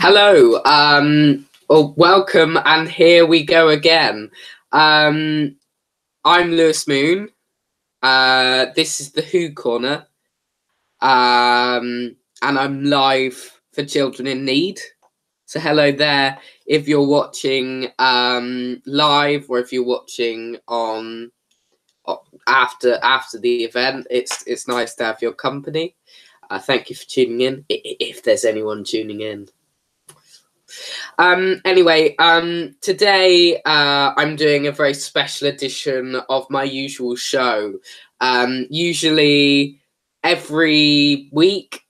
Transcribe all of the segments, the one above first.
Hello, well, welcome, and here we go again. I'm Lewis Moon. This is the Who Corner, and I'm live for Children in Need. So hello there, if you're watching live, or if you're watching on after the event. It's nice to have your company. Thank you for tuning in, if there's anyone tuning in. Anyway, today I'm doing a very special edition of my usual show. Usually every week,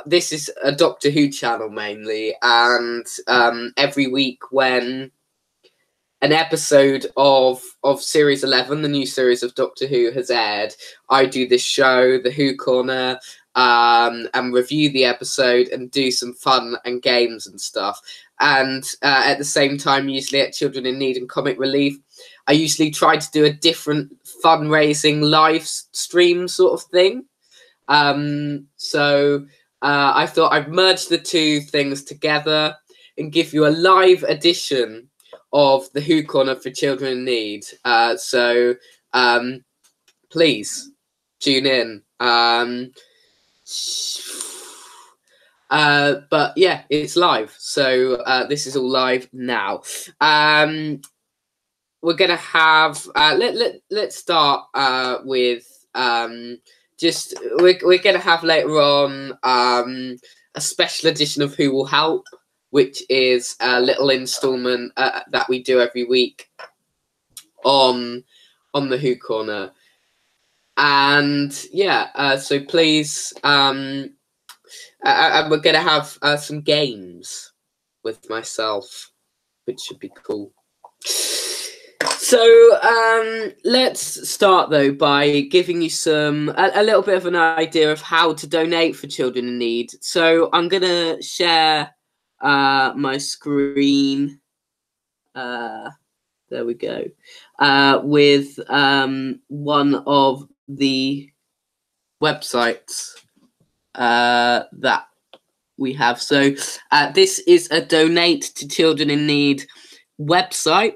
this is a Doctor Who channel mainly, and every week when an episode of Series 11, the new series of Doctor Who, has aired, I do this show, the Who Corner, and review the episode and do some fun and games and stuff. And at the same time, usually at Children in Need and Comic Relief, I usually try to do a different fundraising live stream sort of thing. So I thought I'd merge the two things together and give you a live edition of the Who Corner for Children in Need. So please tune in. But yeah, it's live. So this is all live now. We're gonna have let's start with we're gonna have later on a special edition of Who Will Help, which is a little installment that we do every week on the Who Corner. And yeah, so please, and we're going to have some games with myself, which should be cool. So let's start, though, by giving you a little bit of an idea of how to donate for Children in Need. So I'm going to share my screen. There we go. With one of the websites that we have. So this is a Donate to Children in Need website.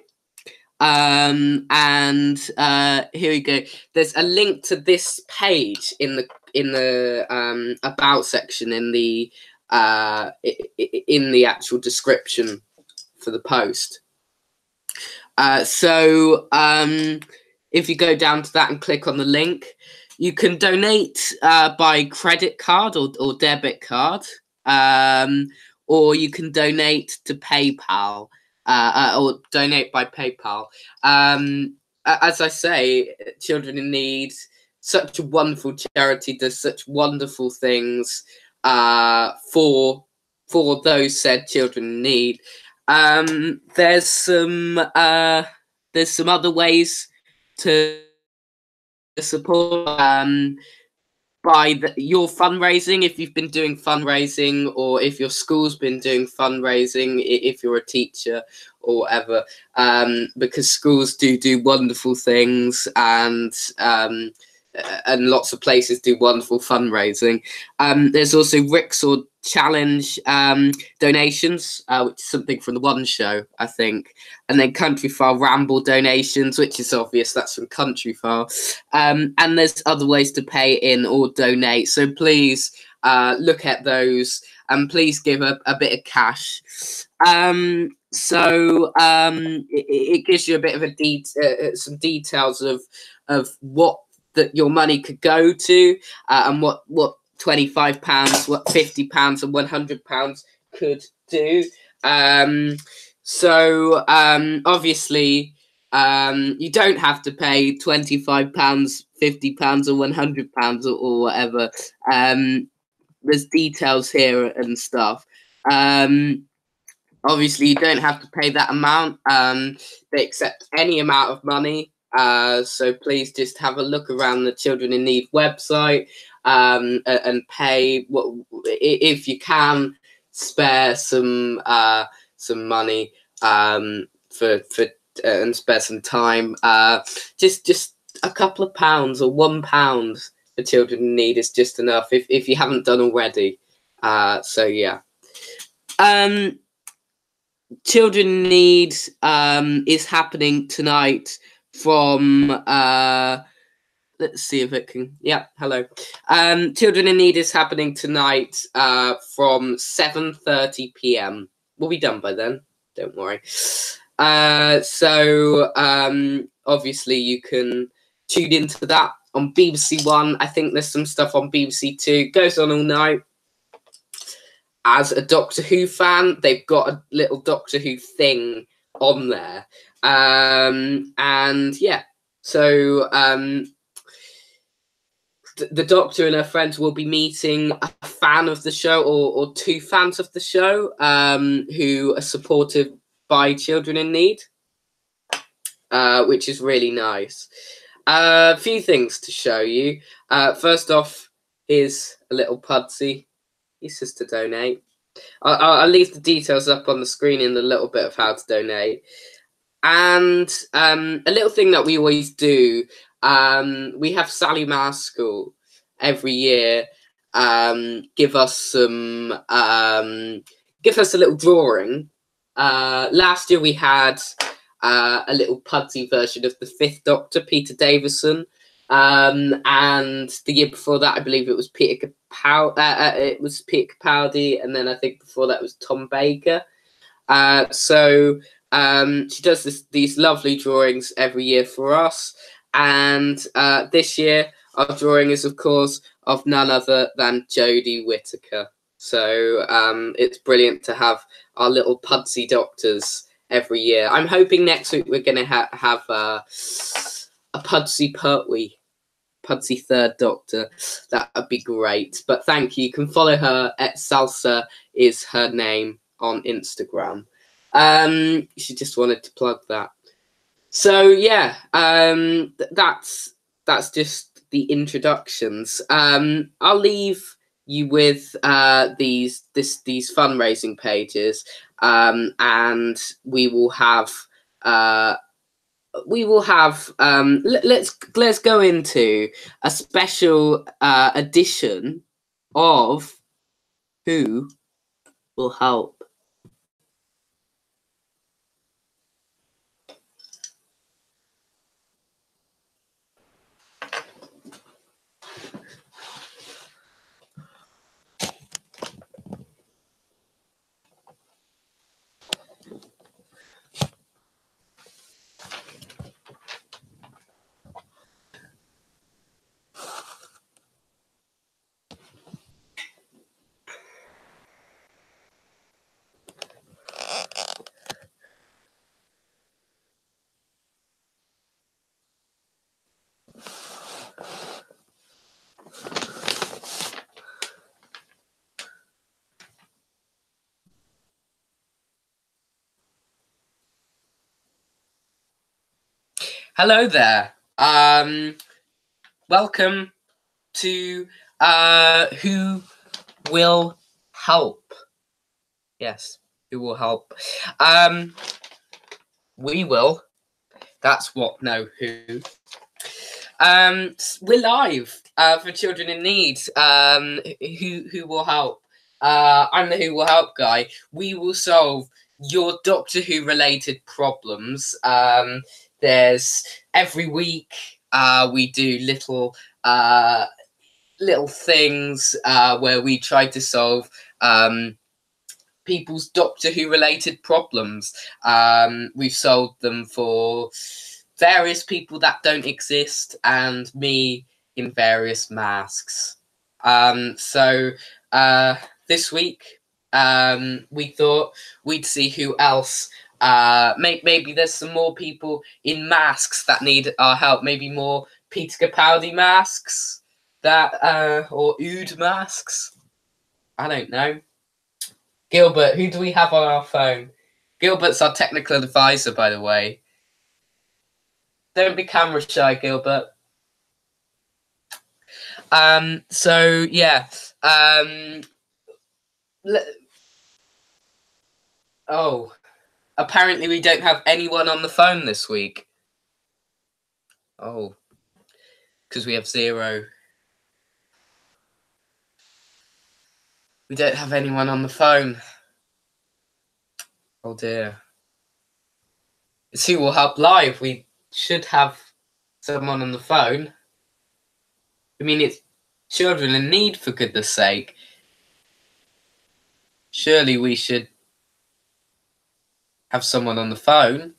And here we go. There's a link to this page in the about section in the actual description for the post. So if you go down to that and click on the link, you can donate by credit card or debit card, or you can donate to PayPal, or donate by PayPal. As I say, Children in Need, such a wonderful charity, does such wonderful things for those said children in need. There's some other ways to support by your fundraising, if you've been doing fundraising, or if your school's been doing fundraising, if you're a teacher or whatever, because schools do wonderful things, and lots of places do wonderful fundraising. There's also Rixor Challenge donations, which is something from the One Show, I think. And then Countryfile Ramble donations, which is obvious, that's from Countryfile. And there's other ways to pay in or donate. So please look at those, and please give a bit of cash. So it gives you a bit of some details of what that your money could go to, and what £25, what £50 and £100 could do. So obviously you don't have to pay £25, £50 or £100 or whatever. There's details here and stuff. Obviously you don't have to pay that amount. They accept any amount of money. So please just have a look around the Children in Need website, and pay if you can. Spare some money for and spare some time. Just a couple of pounds or £1 for Children in Need is just enough if you haven't done already. So yeah. Children in Need is happening tonight from let's see if it can. Yeah, hello. Children in Need is happening tonight from 7:30 p.m. We'll be done by then. Don't worry. So obviously you can tune into that on BBC One. I think there's some stuff on BBC Two. It goes on all night. As a Doctor Who fan, they've got a little Doctor Who thing on there. And yeah, so the Doctor and her friends will be meeting a fan of the show or two fans of the show who are supported by children in need, which is really nice. A few things to show you. First off, here's a little Pudsey. He's just to donate. I'll leave the details up on the screen in a little bit of how to donate. And a little thing that we always do, we have Sally Maskell every year give us a little drawing. Last year we had a little Pudsey version of the Fifth Doctor, Peter Davison. And the year before that, I believe it was Peter Capaldi, and then I think before that was Tom Baker. So she does these lovely drawings every year for us, and this year our drawing is, of course, of none other than Jodie Whittaker. So it's brilliant to have our little Pudsey Doctors every year. I'm hoping next week we're going to have a Pudsey Pertwee. Pudsey Third Doctor. That would be great. But thank you. You can follow her at Salsa is her name on Instagram. She just wanted to plug that. So yeah, that's just the introductions. I'll leave you with these fundraising pages, and we will have let's go into a special edition of Who Will Help. Hello there. Welcome to Who Will Help. Yes, Who Will Help. We will. That's what. No, who. We're live for Children in Need. Who will help? I'm the Who Will Help guy. We will solve your Doctor Who related problems. There's every week we do little things where we try to solve people's Doctor Who related problems. We've solved them for various people that don't exist and me in various masks. So this week we thought we'd see who else. Maybe there's some more people in masks that need our help. Maybe more Peter Capaldi masks that or Ood masks. I don't know. Gilbert, who do we have on our phone? Gilbert's our technical advisor, by the way. Don't be camera shy, Gilbert. So yeah. Oh, apparently we don't have anyone on the phone this week. Oh, because we have 0. We don't have anyone on the phone. Oh dear. It's Who Will Help Live. We should have someone on the phone. I mean, it's children in need, for goodness sake. Surely we should have someone on the phone.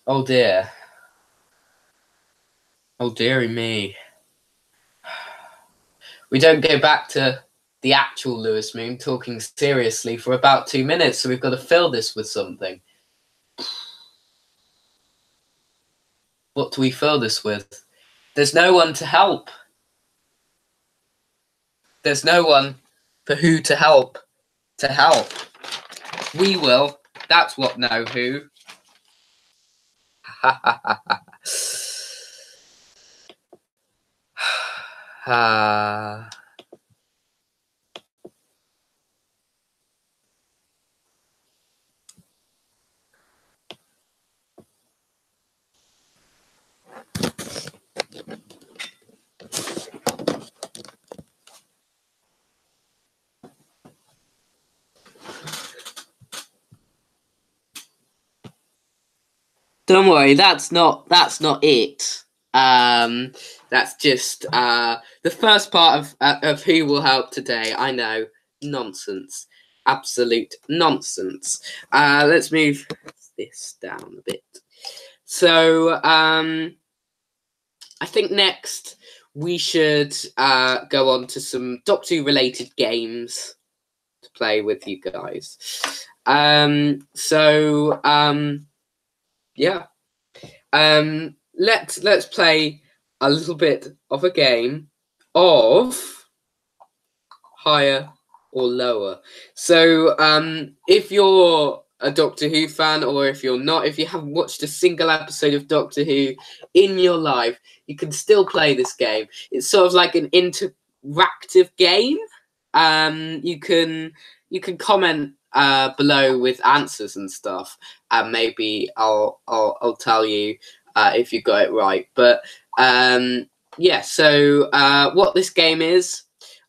Oh dear. Oh dearie me. We don't go back to the actual Lewis Moon talking seriously for about 2 minutes, so we've got to fill this with something. What do we fill this with? There's no one to help. There's no one for who to help. We will. That's what Know Who. Don't worry, that's not it. That's just the first part of Who Will Help Today. I know, nonsense, absolute nonsense. Let's move this down a bit. So I think next we should go on to some Doctor Who related games to play with you guys. Yeah. Let's play a little bit of a game of Higher or Lower. So if you're a Doctor Who fan, or if you're not, if you haven't watched a single episode of Doctor Who in your life, you can still play this game. It's sort of like an interactive game. You can comment below with answers and stuff, and maybe I'll tell you if you got it right. But yeah, so what this game is,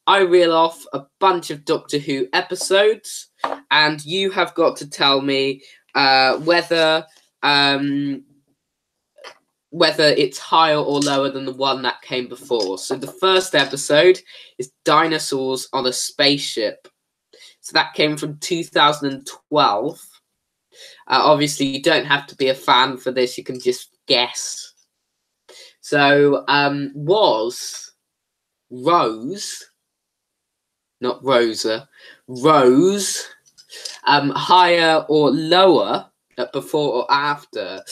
I reel off a bunch of Doctor Who episodes, and you have got to tell me whether it's higher or lower than the one that came before. So the first episode is Dinosaurs on a Spaceship. So that came from 2012. Obviously, you don't have to be a fan for this. You can just guess. So, was Rose, not Rosa, Rose, higher or lower, before or after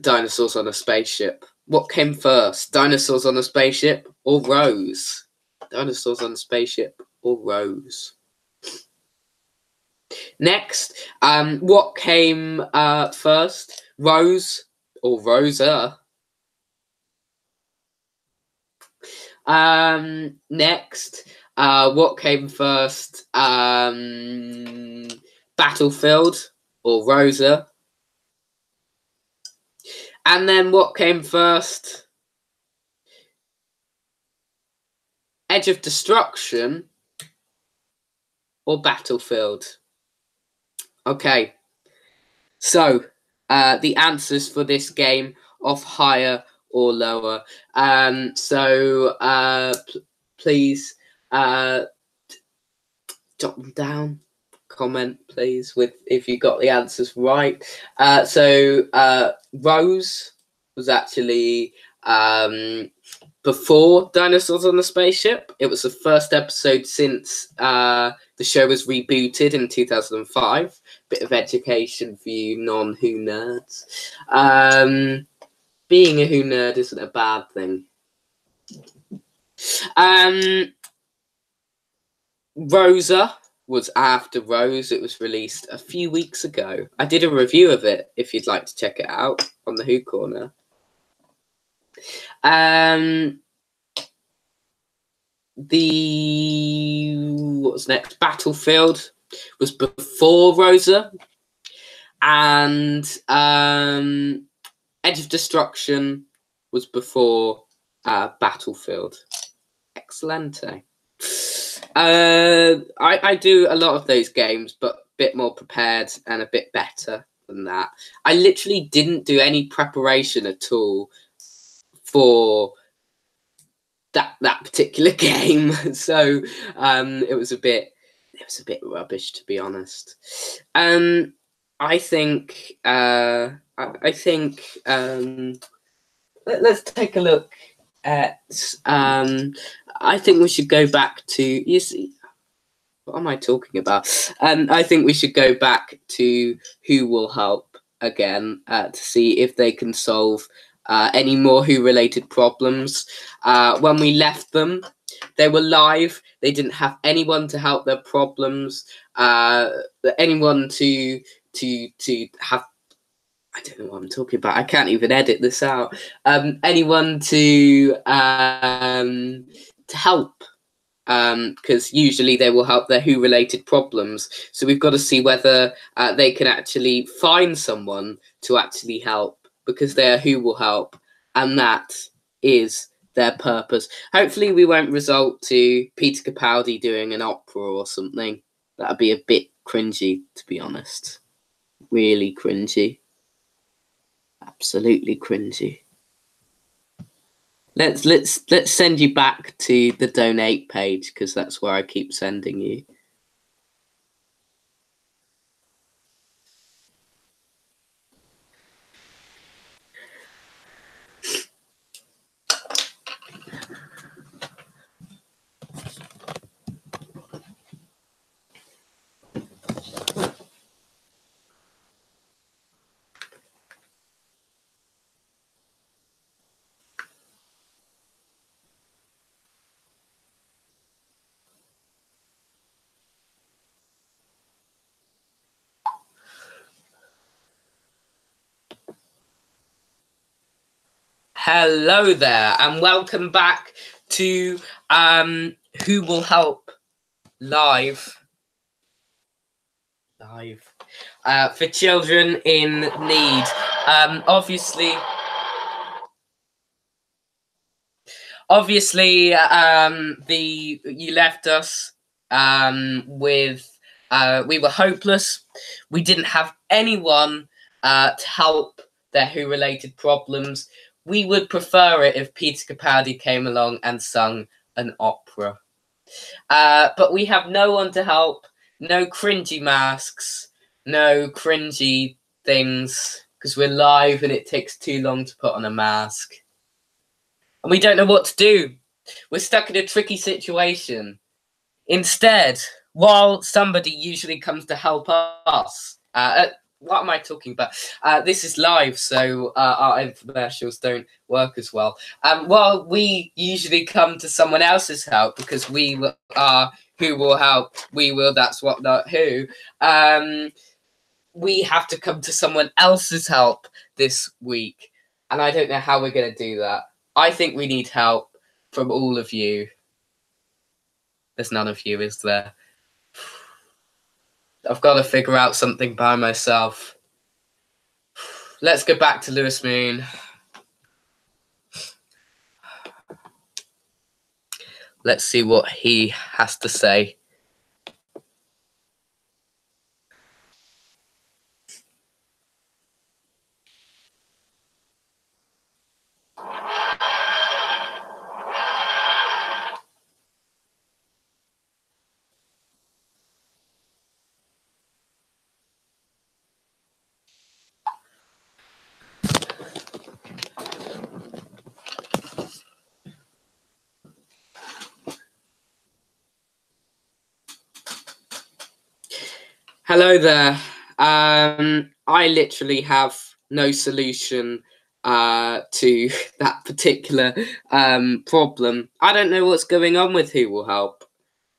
Dinosaurs on a Spaceship? What came first, Dinosaurs on a Spaceship or Rose? Dinosaurs on a Spaceship or Rose? Next, what came first, Rose or Rosa? Next, what came first, Battlefield or Rosa? And then what came first, Edge of Destruction or Battlefield? Okay, so the answers for this game of higher or lower. Please jot them down. Comment, please, with if you got the answers right. Rose was actually before Dinosaurs on the Spaceship. It was the first episode since the show was rebooted in 2005. Bit of education for you non-Who nerds. Being a Who nerd isn't a bad thing. Rosa was after Rose. It was released a few weeks ago. I did a review of it, if you'd like to check it out, on the Who Corner. What's next? Battlefield was before Rosa, and Edge of Destruction was before Battlefield. Excellente. I do a lot of those games, but a bit more prepared and a bit better than that. I literally didn't do any preparation at all for that particular game, so it was a bit rubbish, to be honest. I think let's take a look at. I think we should go back to. You see, what am I talking about? I think we should go back to Who Will Help again to see if they can solve any more Who-related problems. When we left them, they were live. They didn't have anyone to help their problems. Anyone to have. I don't know what I'm talking about. I can't even edit this out. Anyone to help. Because usually they will help their Who-related problems. So we've got to see whether they can actually find someone to actually help, because they are Who Will Help, and that is their purpose. Hopefully we won't result to Peter Capaldi doing an opera or something. That'd be a bit cringy, to be honest. Really cringy. Absolutely cringy. Let's send you back to the donate page, because that's where I keep sending you. Hello there, and welcome back to Who Will Help Live for children in need. Obviously, you left us with we were hopeless. We didn't have anyone to help their Who-related problems. We would prefer it if Peter Capaldi came along and sung an opera. But we have no one to help, no cringy masks, no cringy things, because we're live and it takes too long to put on a mask. And we don't know what to do. We're stuck in a tricky situation. Instead, while somebody usually comes to help us, what am I talking about? This is live, so our infomercials don't work as well. While we usually come to someone else's help, because we are Who Will Help, we will, that's what, not who. We have to come to someone else's help this week. And I don't know how we're going to do that. I think we need help from all of you. There's none of you, is there? I've got to figure out something by myself. Let's go back to Lewis Moon. Let's see what he has to say. Hello there. I literally have no solution to that particular problem. I don't know what's going on with Who Will Help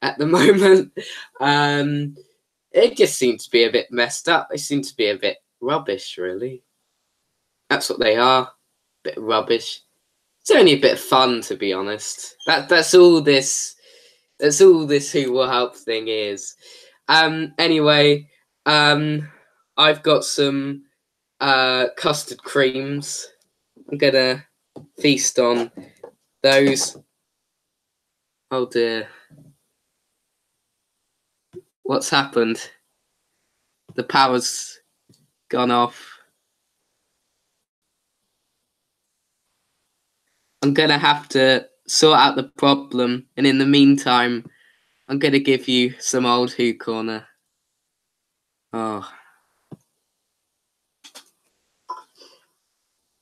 at the moment. It just seems to be a bit messed up. They seem to be a bit rubbish, really. That's what they are. A bit rubbish. It's only a bit of fun, to be honest. That's all this. That's all this Who Will Help thing is. Anyway, I've got some custard creams. I'm gonna feast on those. Oh dear. What's happened? The power's gone off. I'm going to have to sort out the problem, and in the meantime, I'm going to give you some old Who Corner. Oh.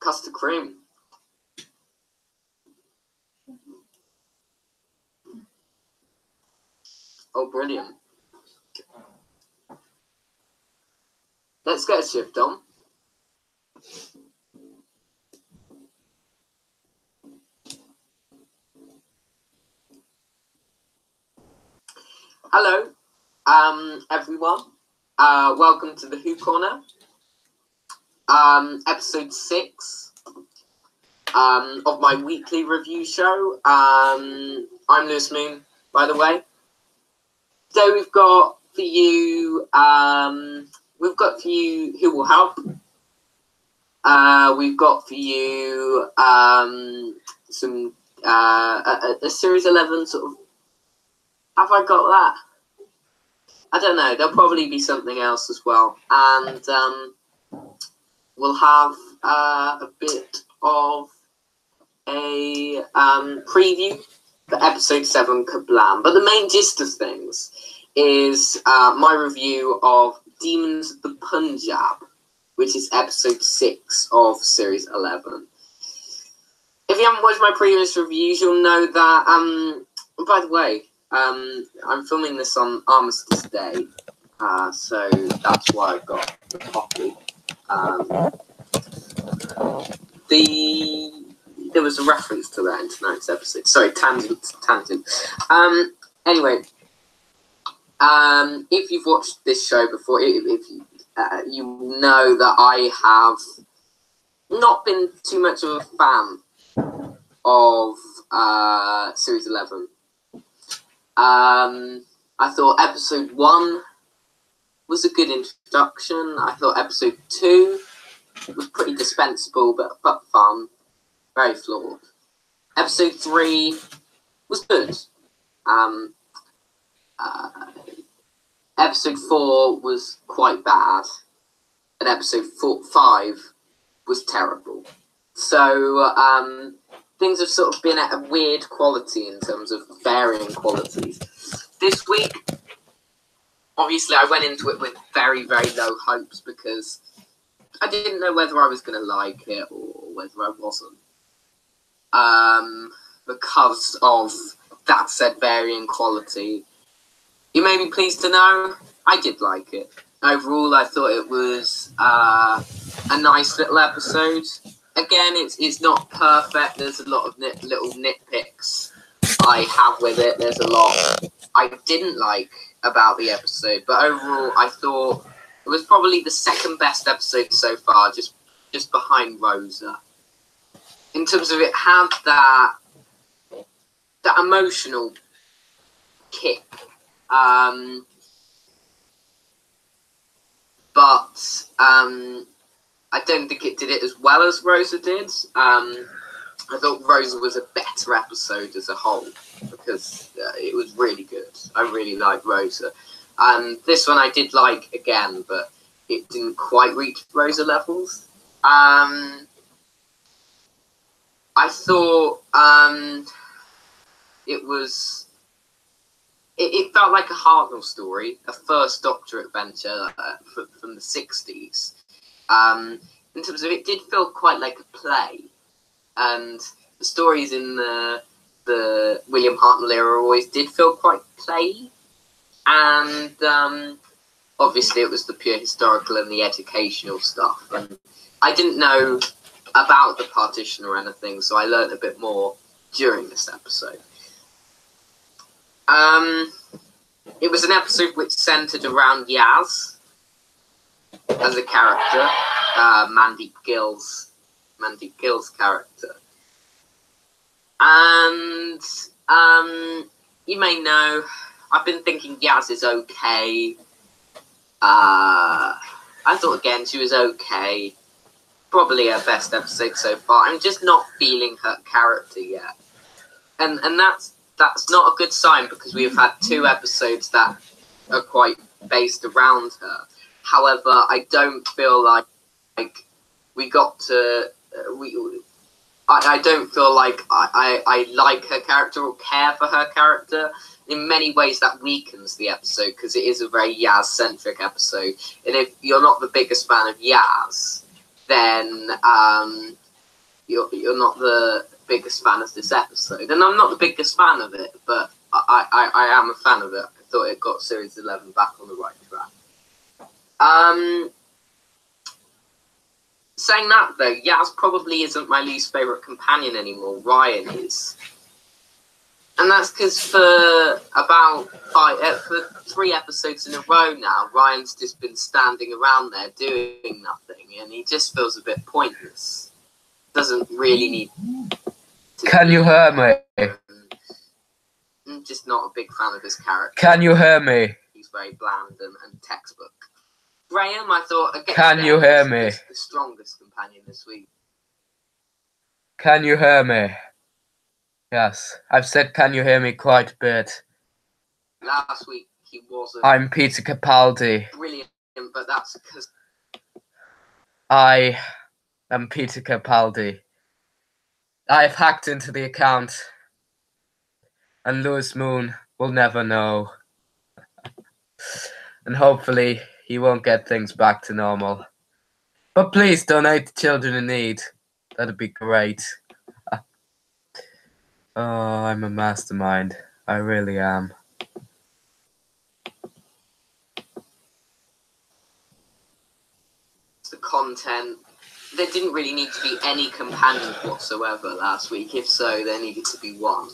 Custard cream. Oh, brilliant. Let's get a shift on. Hello, everyone. Welcome to the Who Corner. Episode 6 of my weekly review show. I'm Lewis Moon, by the way. So we've got for you Who Will Help. We've got for you some a Series 11 sort of. Have I got that? I don't know. There'll probably be something else as well, and we'll have a bit of a preview for episode 7, Kablam. But the main gist of things is my review of Demons of the Punjab, which is episode 6 of series 11. If you haven't watched my previous reviews, you'll know that. By the way, I'm filming this on Armistice Day, so that's why I got the copy. There was a reference to that in tonight's episode. Sorry, tangent. Anyway, if you've watched this show before, if you know that I have not been too much of a fan of Series 11. I thought episode 1 was a good introduction. I thought episode 2 was pretty dispensable, but fun. Very flawed. Episode 3 was good. Episode 4 was quite bad. And episode 5 was terrible. So, things have sort of been at a weird quality in terms of varying qualities. This week, obviously, I went into it with very, very low hopes because I didn't know whether I was going to like it or whether I wasn't. Because of that said varying quality. You may be pleased to know I did like it. Overall, I thought it was a nice little episode. Again, it's not perfect. There's a lot of little nitpicks I have with it. There's a lot I didn't like about the episode. But overall, I thought it was probably the second best episode so far, just behind Rosa. In terms of it had that emotional kick. But I don't think it did it as well as Rosa did. I thought Rosa was a better episode as a whole because it was really good. I really liked Rosa. This one I did like again, but it didn't quite reach Rosa levels. I thought it felt like a Hartnell story, a first Doctor adventure from the 60s. In terms of it did feel quite like a play. And the stories in the William Hartnell era always did feel quite play. And obviously it was the pure historical and the educational stuff. And I didn't know about the partition or anything, so I learned a bit more during this episode. It was an episode which centered around Yaz as a character, Mandeep Gill's character. And you may know, I've been thinking Yaz is okay. I thought again she was okay. Probably her best episode so far. I'm just not feeling her character yet. And that's not a good sign because we have had 2 episodes that are quite based around her. However, I don't feel like we got to I don't feel like I like her character or care for her character. In many ways, that weakens the episode because it is a very Yaz-centric episode. And if you're not the biggest fan of Yaz, then you're not the biggest fan of this episode. And I'm not the biggest fan of it, but I am a fan of it. I thought it got Series 11 back on the right track. Saying that, though, Yaz probably isn't my least favourite companion anymore. Ryan is. And that's because for 3 episodes in a row now, Ryan's just been standing around there doing nothing, and he just feels a bit pointless. Doesn't really need to. Can you hear me? I'm just not a big fan of his character. Can you hear me? He's very bland and textbook. Graham, I thought, again, can you hear me? The strongest companion this week. Can you hear me? Yes, I've said can you hear me quite a bit. Last week he wasn't. I'm Peter Capaldi. Brilliant, but that's because I am Peter Capaldi. I've hacked into the account, and Lewis Moon will never know. And hopefully he won't get things back to normal. But please donate to children in need. That'd be great. Oh, I'm a mastermind. I really am. The content. There didn't really need to be any companions whatsoever last week. If so, there needed to be one.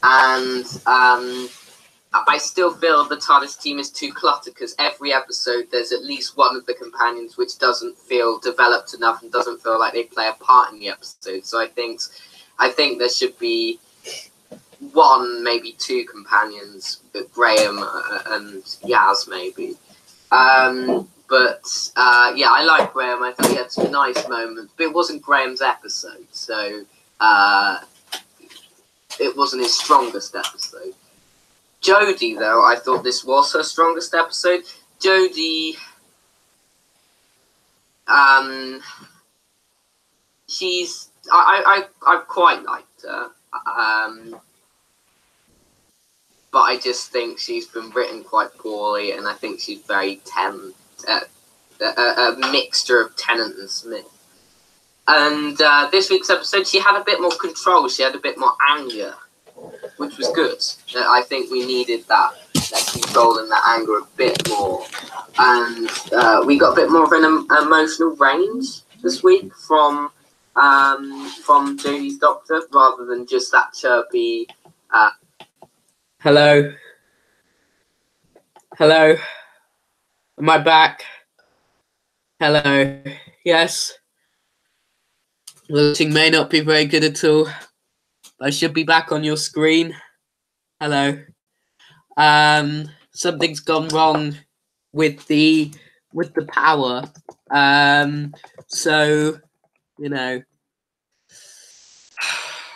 And I still feel the TARDIS team is too cluttered because every episode there's at least one of the companions which doesn't feel developed enough and doesn't feel like they play a part in the episode. So I think there should be one, maybe 2 companions, but Graham and Yaz maybe. But I like Graham. I thought he had some nice moments, but it wasn't Graham's episode, so it wasn't his strongest episode. Jodie, though, I thought this was her strongest episode. Jodie, she's I quite liked her. But I just think she's been written quite poorly, and I think she's very a mixture of Tennant and Smith. And this week's episode, she had a bit more control. She had a bit more anger, which was good. I think we needed that control and that anger a bit more. And we got a bit more of an emotional range this week from Jodie's Doctor, rather than just that chirpy. Hello. Hello. Am I back? Hello. Yes. The lighting may not be very good at all. I should be back on your screen. Hello. Something's gone wrong with the power. So, you know,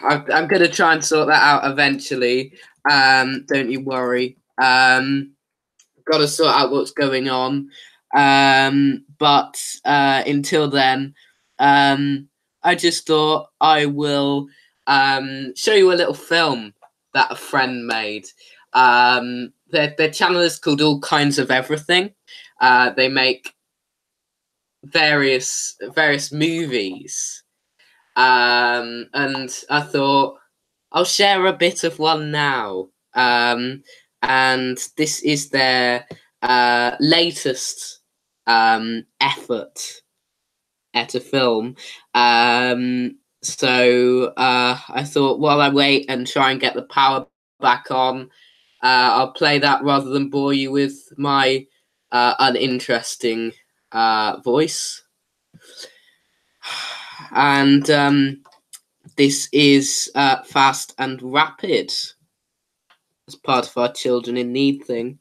I'm gonna try and sort that out eventually. Don't you worry. Got to sort out what's going on. But until then, I just thought I will show you a little film that a friend made. Their channel is called All Kinds of Everything. They make various movies. And I thought I'll share a bit of one now. And this is their latest effort at a film. So I thought while I wait and try and get the power back on, I'll play that rather than bore you with my uninteresting voice. And this is Fast and Rapid as part of our Children in Need thing.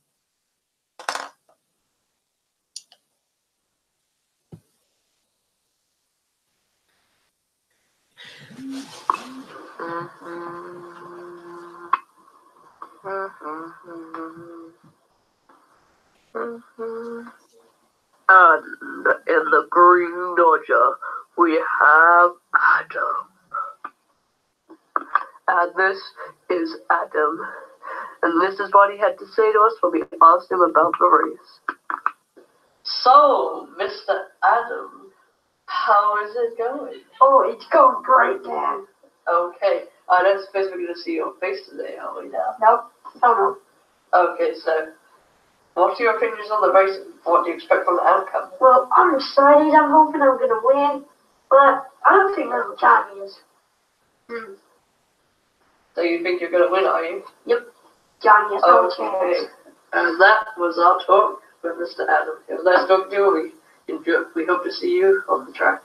Dodger, we have Adam. And this is Adam. And this is what he had to say to us when we asked him about the race. So, Mr. Adam, how is it going? Oh, it's going great, man. Okay, I don't suppose we're going to see your face today, are we now? Nope. No. Okay, so, what are your opinions on the race? What do you expect from the outcome? Well, I'm excited. I'm hoping I'm going to win. But I don't think little Johnny is. So you think you're going to win, are you? Yep. Johnny has no chance. And that was our talk with Mr. Adam. It was nice talking to you. We hope to see you on the track.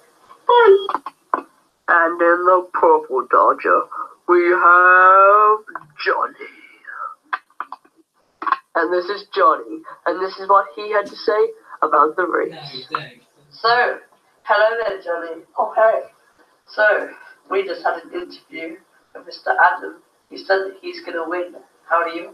And in the purple Dodger, we have Johnny. And this is Johnny. And this is what he had to say about the race. So, hello there, Johnny. Oh, hey. So, we just had an interview with Mr. Adam. He said that he's going to win.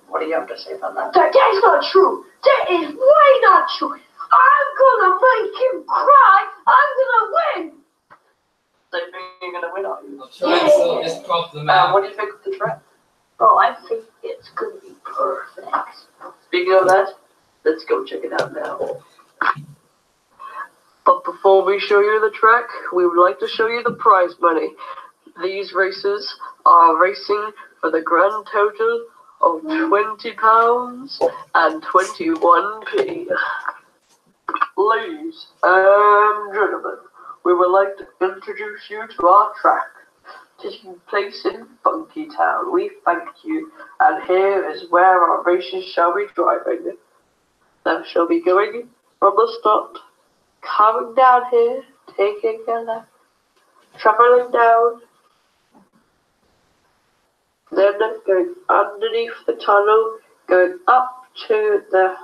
What do you have to say about that? That's not true. That is way not true. I'm gonna make him cry. I'm gonna win. So you think you're going to win, are you? I'll try and sort this problem out. What do you think of the track? Oh, I think it's gonna be perfect. Speaking of that, let's go check it out now. But before we show you the track, we would like to show you the prize money. These races are racing for the grand total of £20 and 21p. Ladies and gentlemen, we would like to introduce you to our track. Taking place in Funky Town. We thank you, and here is where our races shall be driving. They shall be going from the start, coming down here, taking a left, travelling down, then going underneath the tunnel, going up to the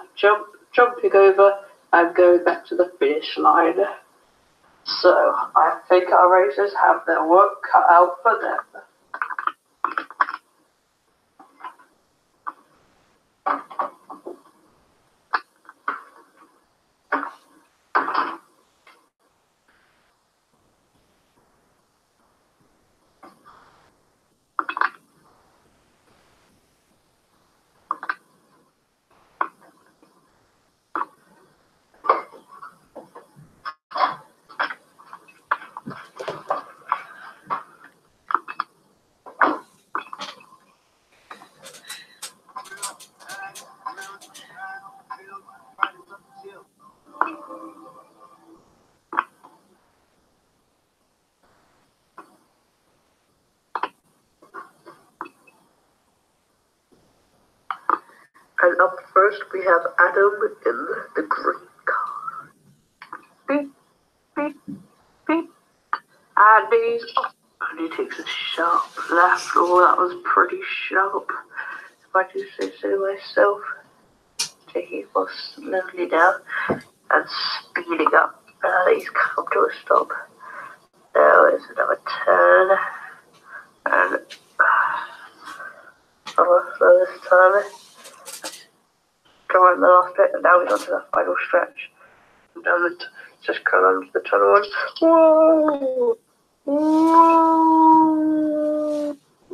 jumping over, and going back to the finish line. So, I think our racers have their work cut out for them. And up first we have Adam in the green car. Beep, beep, beep. And he takes a sharp left. Oh, that was pretty sharp, if I do say so myself. Taking it more slowly down and speeding up. He's come to a stop. Now there's another turn. And so this time, come on the last bit, and now we're on to the final stretch. And just come under the tunnel and whoa!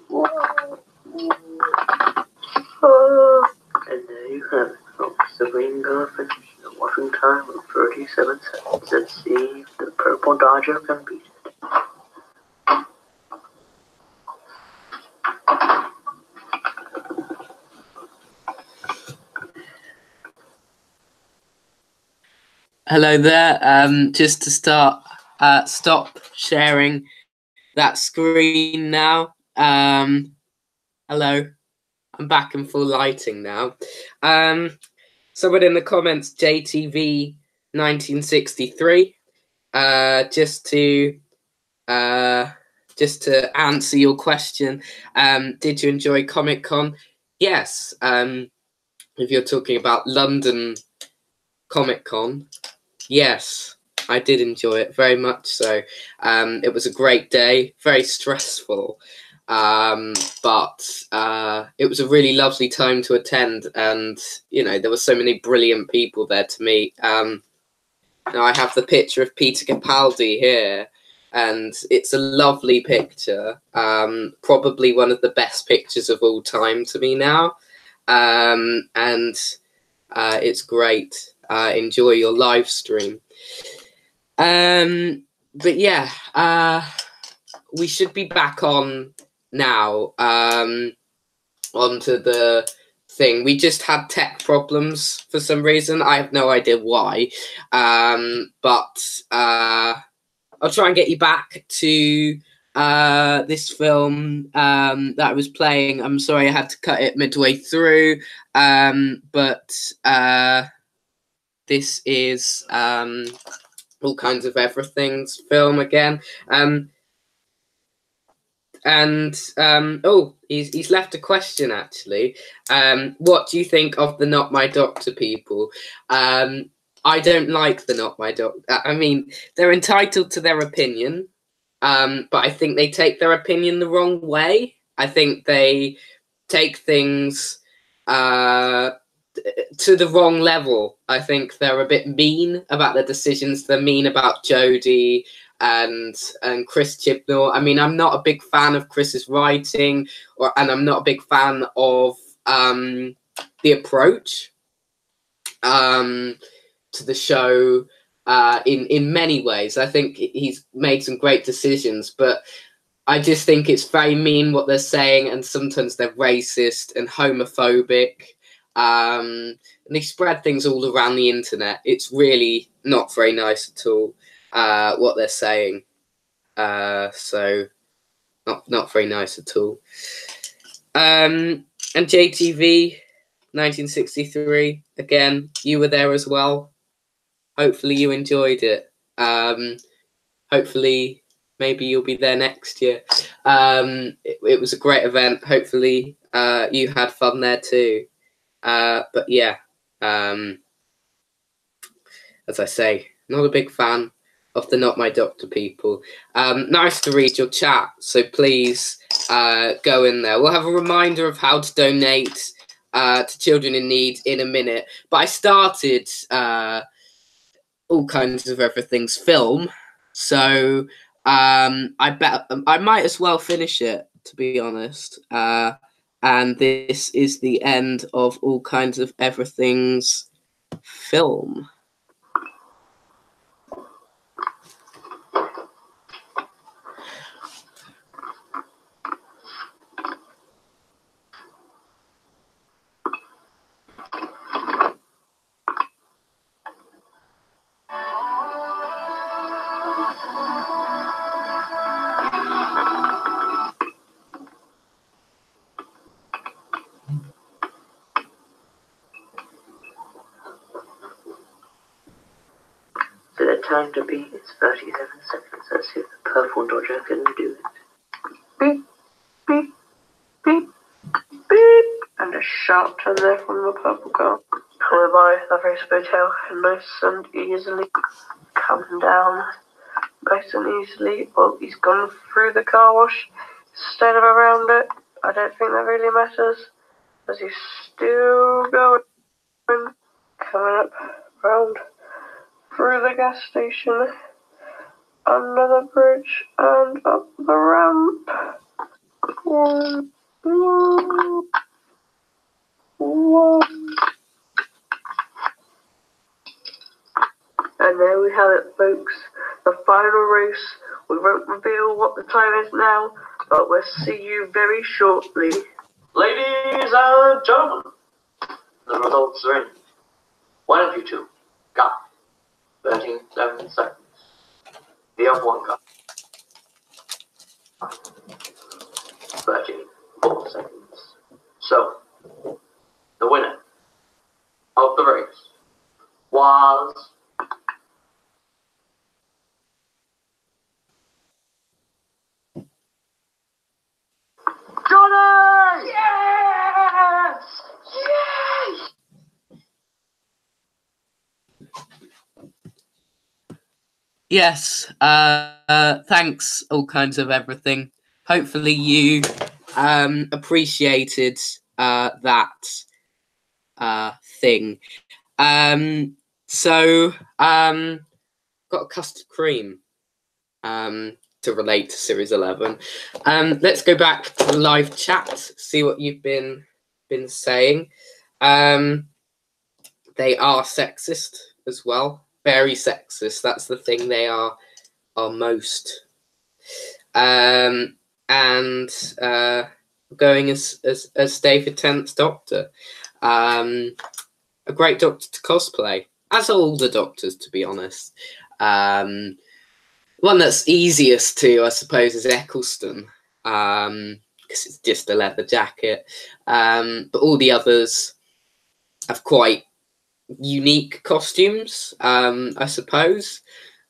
Whoa! Whoa! And there you have it, folks. The green car finished in a washing time of 37 seconds. Let's see if the purple Dodger can beat it. Hello there. Just to start, stop sharing that screen now. Hello. I'm back in full lighting now. Someone in the comments, JTV 1963. Just to answer your question, did you enjoy Comic Con? Yes. If you're talking about London Comic Con, yes, I did enjoy it very much so. It was a great day, very stressful, but it was a really lovely time to attend, and you know there were so many brilliant people there to meet. Now I have the picture of Peter Capaldi here, and it's a lovely picture. Probably one of the best pictures of all time to me now. And it's great. Enjoy your live stream. But yeah, we should be back on now. Onto the thing. We just had tech problems for some reason. I have no idea why. But I'll try and get you back to this film that I was playing. I'm sorry I had to cut it midway through. But this is All Kinds of Everything's film again. Oh, he's left a question actually. What do you think of the Not My Doctor people? I don't like the Not My Doctor. I mean, they're entitled to their opinion, but I think they take their opinion the wrong way. I think they take things to the wrong level. I think they're a bit mean about the decisions. They're mean about Jodie and Chris Chibnall. I mean, I'm not a big fan of Chris's writing, and I'm not a big fan of the approach to the show in many ways. I think he's made some great decisions, but I just think it's very mean what they're saying, and sometimes they're racist and homophobic, and they spread things all around the internet. It's really not very nice at all. What they're saying, so not very nice at all. And JTV 1963, again, you were there as well. Hopefully you enjoyed it. Hopefully maybe you'll be there next year. It was a great event. Hopefully you had fun there too. But yeah, as I say, not a big fan of the Not My Doctor people. Nice to read your chat, so please go in there. We'll have a reminder of how to donate to children in need in a minute. But I started All Kinds of Everything's film, so I bet I might as well finish it, to be honest. And this is the end of All Kinds of Everything's film. Time to beat. It's 37 seconds. Let's see if the purple dodger can do it. Beep, beep, beep, beep. And a sharp turn there from the purple car. Coming by the race hotel, nice and easily. Coming down nice and easily. Well, he's gone through the car wash instead of around it. I don't think that really matters, as he's still going. Coming up round through the gas station, under the bridge, and up the ramp. One, one, one. And there we have it, folks. The final race. We won't reveal what the time is now, but we'll see you very shortly. Ladies and gentlemen, the results are in. One of you two got 37 seconds. The other one got 34 seconds. So, the winner of the race was Johnny! Yes! Yes! Yes, thanks, All Kinds of Everything. Hopefully you appreciated that thing. So got a custard cream to relate to Series 11. Let's go back to the live chat, see what you've been saying. They are sexist as well, very sexist. That's the thing they are most. And going as David Tennant's Doctor, a great Doctor to cosplay, as are all the Doctors, to be honest. One that's easiest to, I suppose, is Eccleston, because it's just a leather jacket. But all the others have quite unique costumes, I suppose.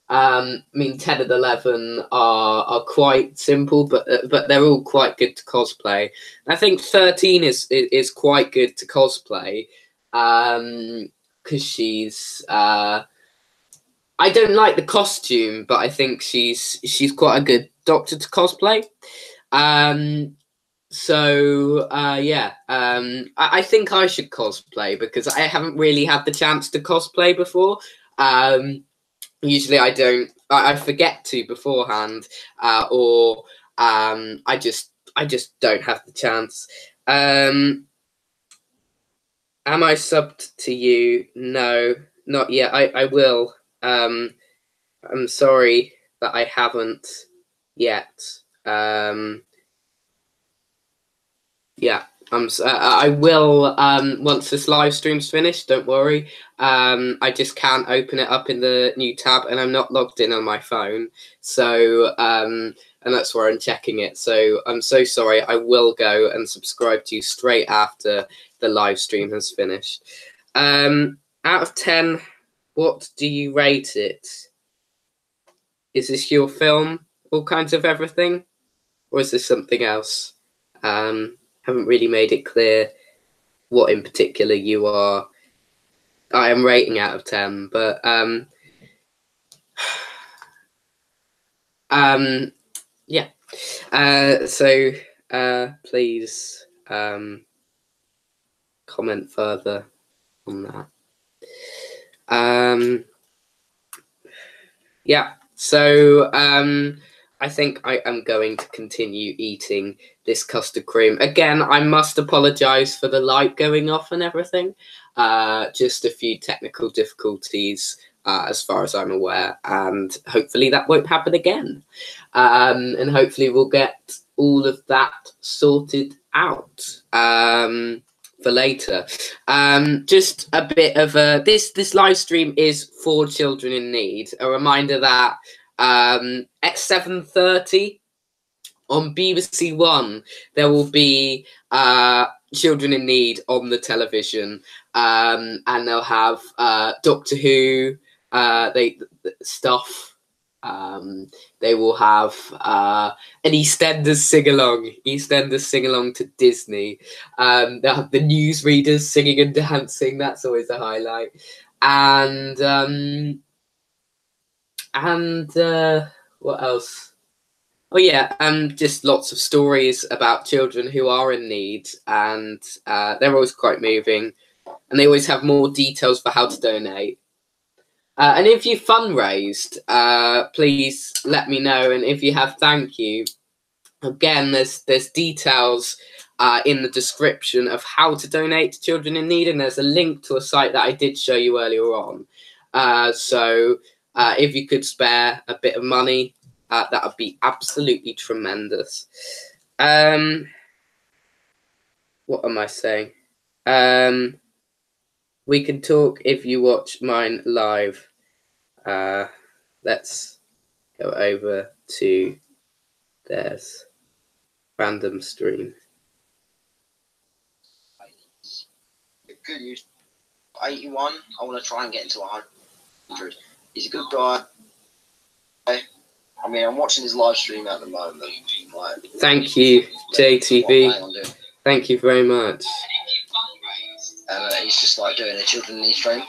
I mean, 10 and 11 are quite simple, but they're all quite good to cosplay. And I think 13 is quite good to cosplay, because she's I don't like the costume, but I think she's quite a good Doctor to cosplay. I think I should cosplay because I haven't really had the chance to cosplay before. Usually I don't. I forget to beforehand, or I just don't have the chance. Am I subbed to you? No, not yet. I will. I'm sorry that I haven't yet. Yeah, I will once this live stream's finished. Don't worry. I just can't open it up in the new tab, and I'm not logged in on my phone. So, and that's where I'm checking it. So I'm so sorry. I will go and subscribe to you straight after the live stream has finished. Out of 10, what do you rate it? Is this your film, All Kinds of Everything, or is this something else? Haven't really made it clear what in particular you are. I am rating out of 10, but yeah. So please comment further on that. Yeah. So I think I am going to continue eating this custard cream. Again, I must apologise for the light going off and everything. Just a few technical difficulties as far as I'm aware, and hopefully that won't happen again. And hopefully we'll get all of that sorted out for later. Just a bit of a... This live stream is for children in need. A reminder that at 7:30 on BBC One, there will be Children in Need on the television, and they'll have Doctor Who stuff. They will have an EastEnders sing-along to Disney. They'll have the newsreaders singing and dancing. That's always a highlight. And what else? Oh yeah, just lots of stories about children who are in need, and they're always quite moving, and they always have more details for how to donate. And if you fundraised, please let me know, and if you have, thank you. Again, there's details in the description of how to donate to children in need, and there's a link to a site that I did show you earlier on. So if you could spare a bit of money, that would be absolutely tremendous. What am I saying? We can talk if you watch mine live. Let's go over to theirs. Random stream. Good news. 81. I want to try and get into 100. He's a good guy. I mean, I'm watching his live stream at the moment. Like, thank you, JTV. Thank you very much. And he's just like doing a children in need stream.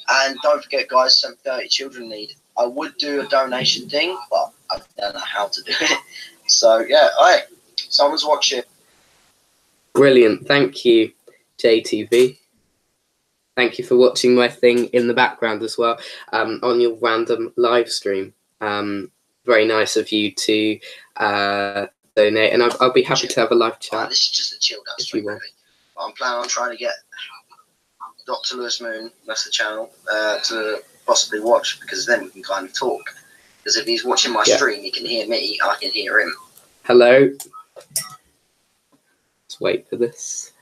And don't forget, guys, 7:30 children need. I would do a donation thing, but I don't know how to do it. So yeah, alright. Someone's watching. Brilliant. Thank you, JTV. thank you for watching my thing in the background as well, on your random live stream. Very nice of you to donate, and I'll be happy to have a live chat. This is just a chilled out if you want. But I'm planning on trying to get Dr. Lewis Moon, that's the channel, to possibly watch, because then we can kind of talk. Because if he's watching my stream, he can hear me, I can hear him. Hello. Let's wait for this.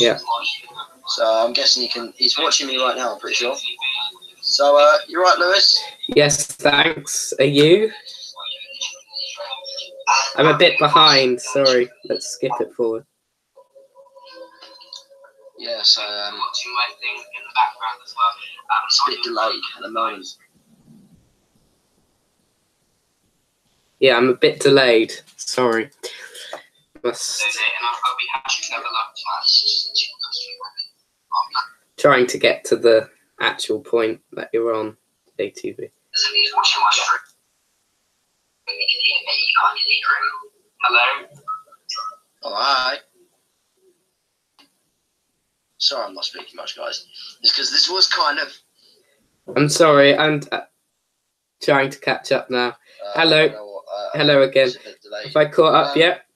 Yeah. So I'm guessing he's watching me right now, I'm pretty sure. So, you're right, Lewis? Yes, thanks. Are you? I'm a bit behind, sorry. Let's skip it forward. Yeah, so, watching my thing in the background as well. It's a bit delayed at the moment. Yeah, I'm a bit delayed. Sorry. Trying to get to the actual point that you're on, JTV. Hello. Alright. Sorry, I'm not speaking much, guys. It's because this was kind of. I'm sorry, I'm trying to catch up now. Hello. Hello again. Have I caught up yet?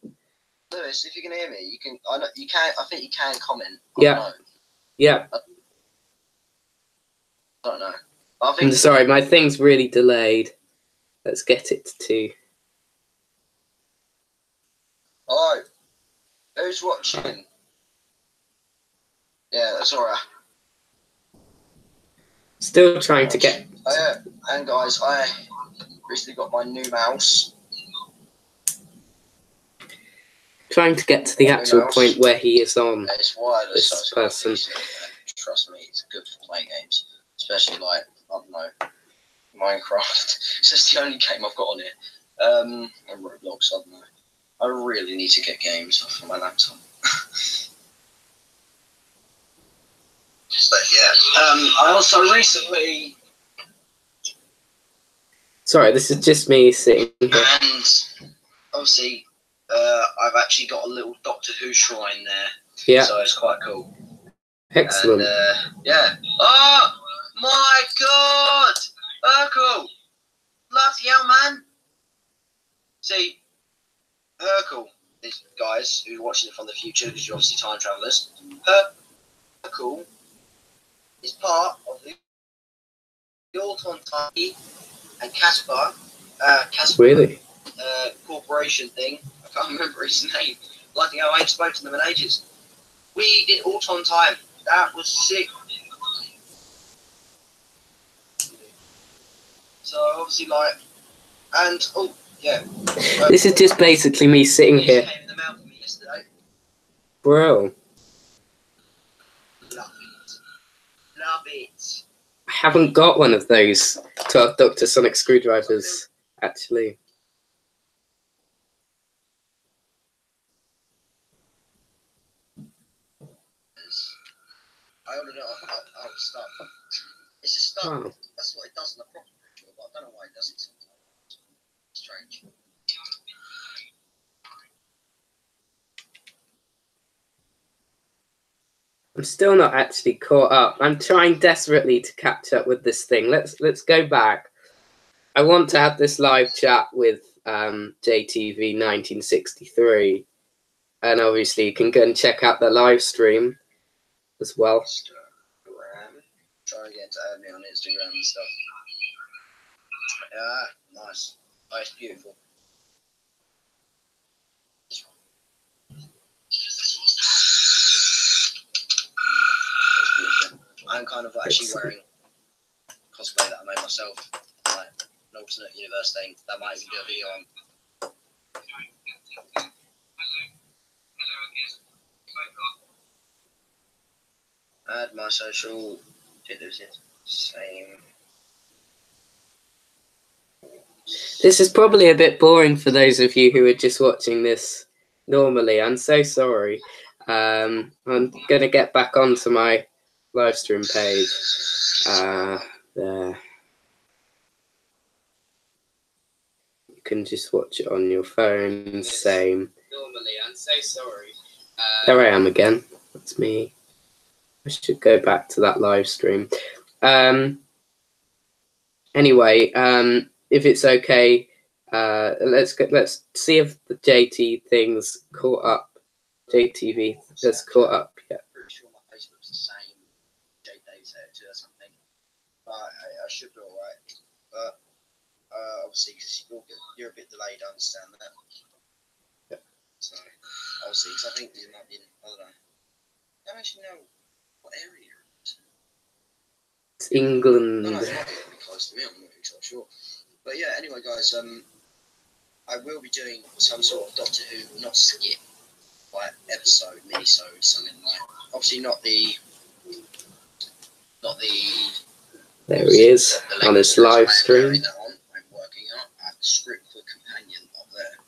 Lewis, if you can hear me, you can. I know you can. I think you can comment. Yeah. Yeah. I don't know. I think. I'm sorry, my thing's really delayed. Let's get it to. Hello. Who's watching? Yeah, that's alright. Still trying to get. Oh yeah, and guys, I recently got my new mouse. Trying to get to the actual point where he is on. It's wireless, this so person. Trust me, it's good for playing games, especially like I don't know, Minecraft. It's just the only game I've got on it. And Roblox. I don't know. I really need to get games for my laptop. But yeah, I also recently. Sorry, this is just me sitting here. And obviously. I've actually got a little Doctor Who shrine there. Yeah. So it's quite cool. Excellent. And, yeah. Oh my god! Urkel! Bloody hell, man! See, Urkel, these guys who are watching it from the future, because you're obviously time travellers, Urkel is part of the Auton Tiny and Casper. Really? Corporation thing. I can't remember his name. Bloody hell, I ain't spoken to them in ages. We did Auton Time. That was sick. So obviously, like, and oh yeah. This is just basically me sitting here. Came in the mail for me yesterday. Bro. Love it. Love it. I haven't got one of those 12 Dr. Sonic screwdrivers, actually. I ordered it off stuff. It's just stuff. Oh. That's what it does in the proper ritual, but I don't know why it does it sometimes. Strange. I'm still not actually caught up. I'm trying desperately to catch up with this thing. Let's go back. I want to have this live chat with JTV 1963, and obviously you can go and check out the live stream as well. Instagram. Try again to add me on Instagram and stuff. Yeah, nice. Nice, beautiful. I'm kind of actually wearing cosplay that I made myself, like an alternate universe thing. That might even do a video on. Add my social. Same. This is probably a bit boring for those of you who are just watching this normally. I'm so sorry. I'm going to get back onto my live stream page. There. You can just watch it on your phone. Same. Normally, I'm so sorry. There I am again. That's me. I should go back to that live stream. Anyway, if it's okay, let's see if the JT thing's caught up. JTV has caught up yet. Pretty sure my Facebook's the same. Jake Davis had it or something. But I should be alright. But obviously, because you're a bit delayed, I understand that. Yeah. So obviously, because I think you might be in, I don't know. I don't actually know what area it is. It's England. No, it might be close to me. I'm not exactly sure. But yeah, anyway, guys, I will be doing some sort of Doctor Who, not skip, like episode, mini-sode, something like. Obviously, not the. There he is on his live stream. I'm working on a script for companion up there.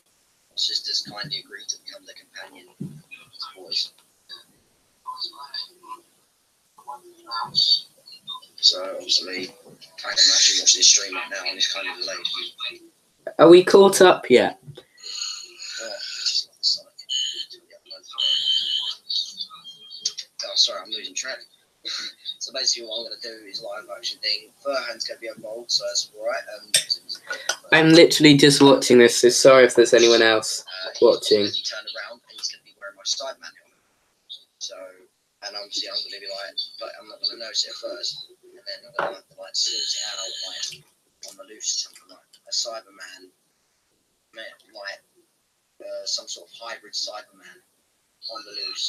My sisters kindly agreed to become the companion voice. So obviously, I'm actually watching this stream right now, and it's kind of delayed. Are we caught up yet? Oh, sorry, I'm losing track. So basically, what I'm going to do is live action thing. Furhan's going to be involved, so that's alright. I'm literally just watching this, so sorry if there's anyone else watching. He turned around and he's going to be wearing my side manual. So, and obviously, I'm going to be like, but I'm not going to notice it at first. And then I'm going to have to like sort it out like on the loose, something like a Cyberman, like some sort of hybrid Cyberman on the loose.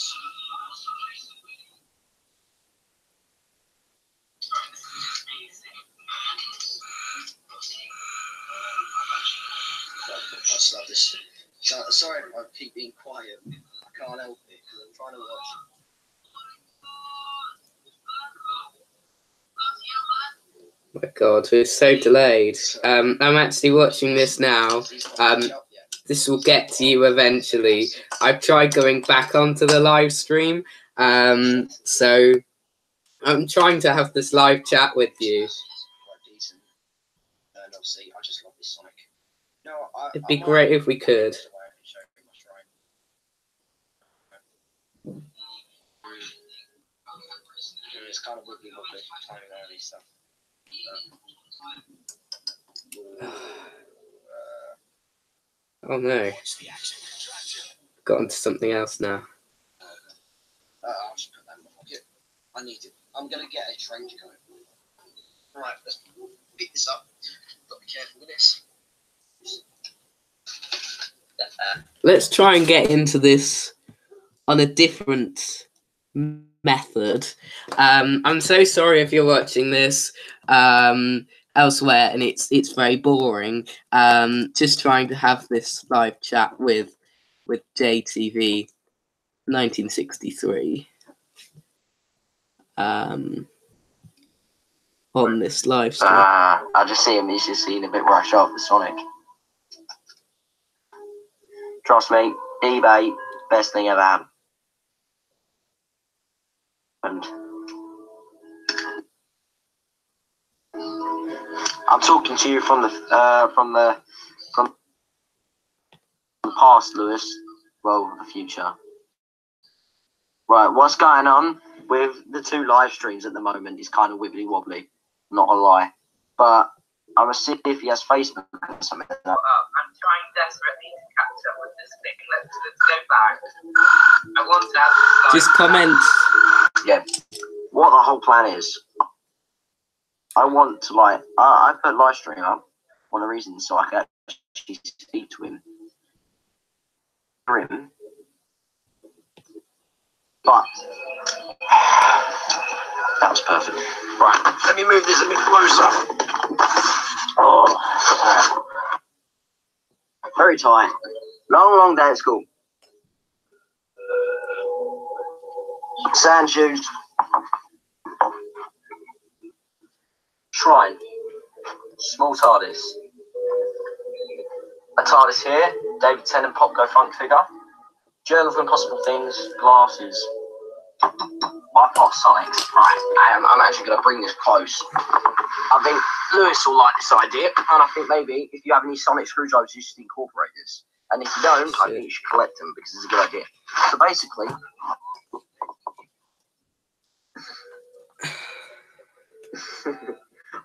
I just love this. Sorry, I keep being quiet. I can't help it because I'm trying to watch. Oh my God, we're so delayed. I'm actually watching this now. This will get to you eventually. I've tried going back onto the live stream, so I'm trying to have this live chat with you. Quite decent. And obviously, I just love this Sonic. No, It'd be great if we could. It's kind of wiggly wobbly, tiny early stuff. Oh no. Got onto something else now. I'll just put that in my pocket. I need it. I'm going to get a trench coat. Right, let's pick this up. Got to be careful with this. Let's try and get into this on a different method. I'm so sorry if you're watching this elsewhere and it's very boring. Just trying to have this live chat with JTV 1963 on this live stream. I just see him. He's just seen a bit rushed off the Sonic. Trust me, eBay, best thing ever happened. And I'm talking to you from the past, Lewis. Well, the future. Right, what's going on with the two live streams at the moment is kind of wibbly wobbly, not a lie. But I'm gonna see if he has Facebook or something. I'm trying desperately to catch up with this thing. Let's go back. I want to have this Just comment. Yeah, what the whole plan is. I want to I put live stream up. One of the reasons so I can actually speak to him. But that was perfect. Right, let me move this a bit closer. Oh, very tired. Long day at school. Sand shoes. Shrine. Small TARDIS. A TARDIS here. David Tennant Popco front figure. Journal of Impossible Things. Glasses. I've got something, right? I'm actually going to bring this close. I think Lewis will like this idea, and I think maybe if you have any sonic screwdrivers, you should incorporate this. And if you don't, I think you should collect them because it's a good idea. So basically,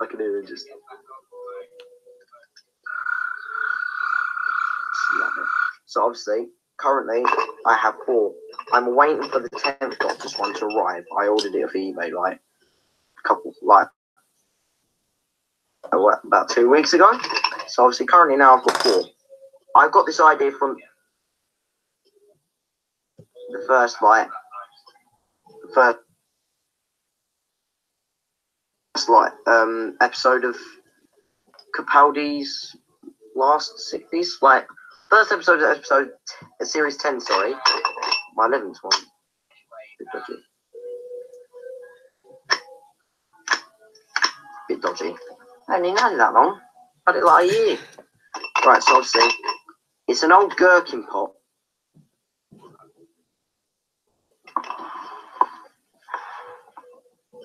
I can hear him just. So obviously, currently I have 4. I'm waiting for the 10th Doctor's one to arrive. I ordered it off eBay like about 2 weeks ago. So obviously, currently now I've got 4. I got this idea from the first episode of Capaldi's last 60s, like first episode of series 10. Sorry, my 11th one. Bit dodgy. I didn't had it that long. I had it like a year. Right, so obviously, it's an old gherkin pot.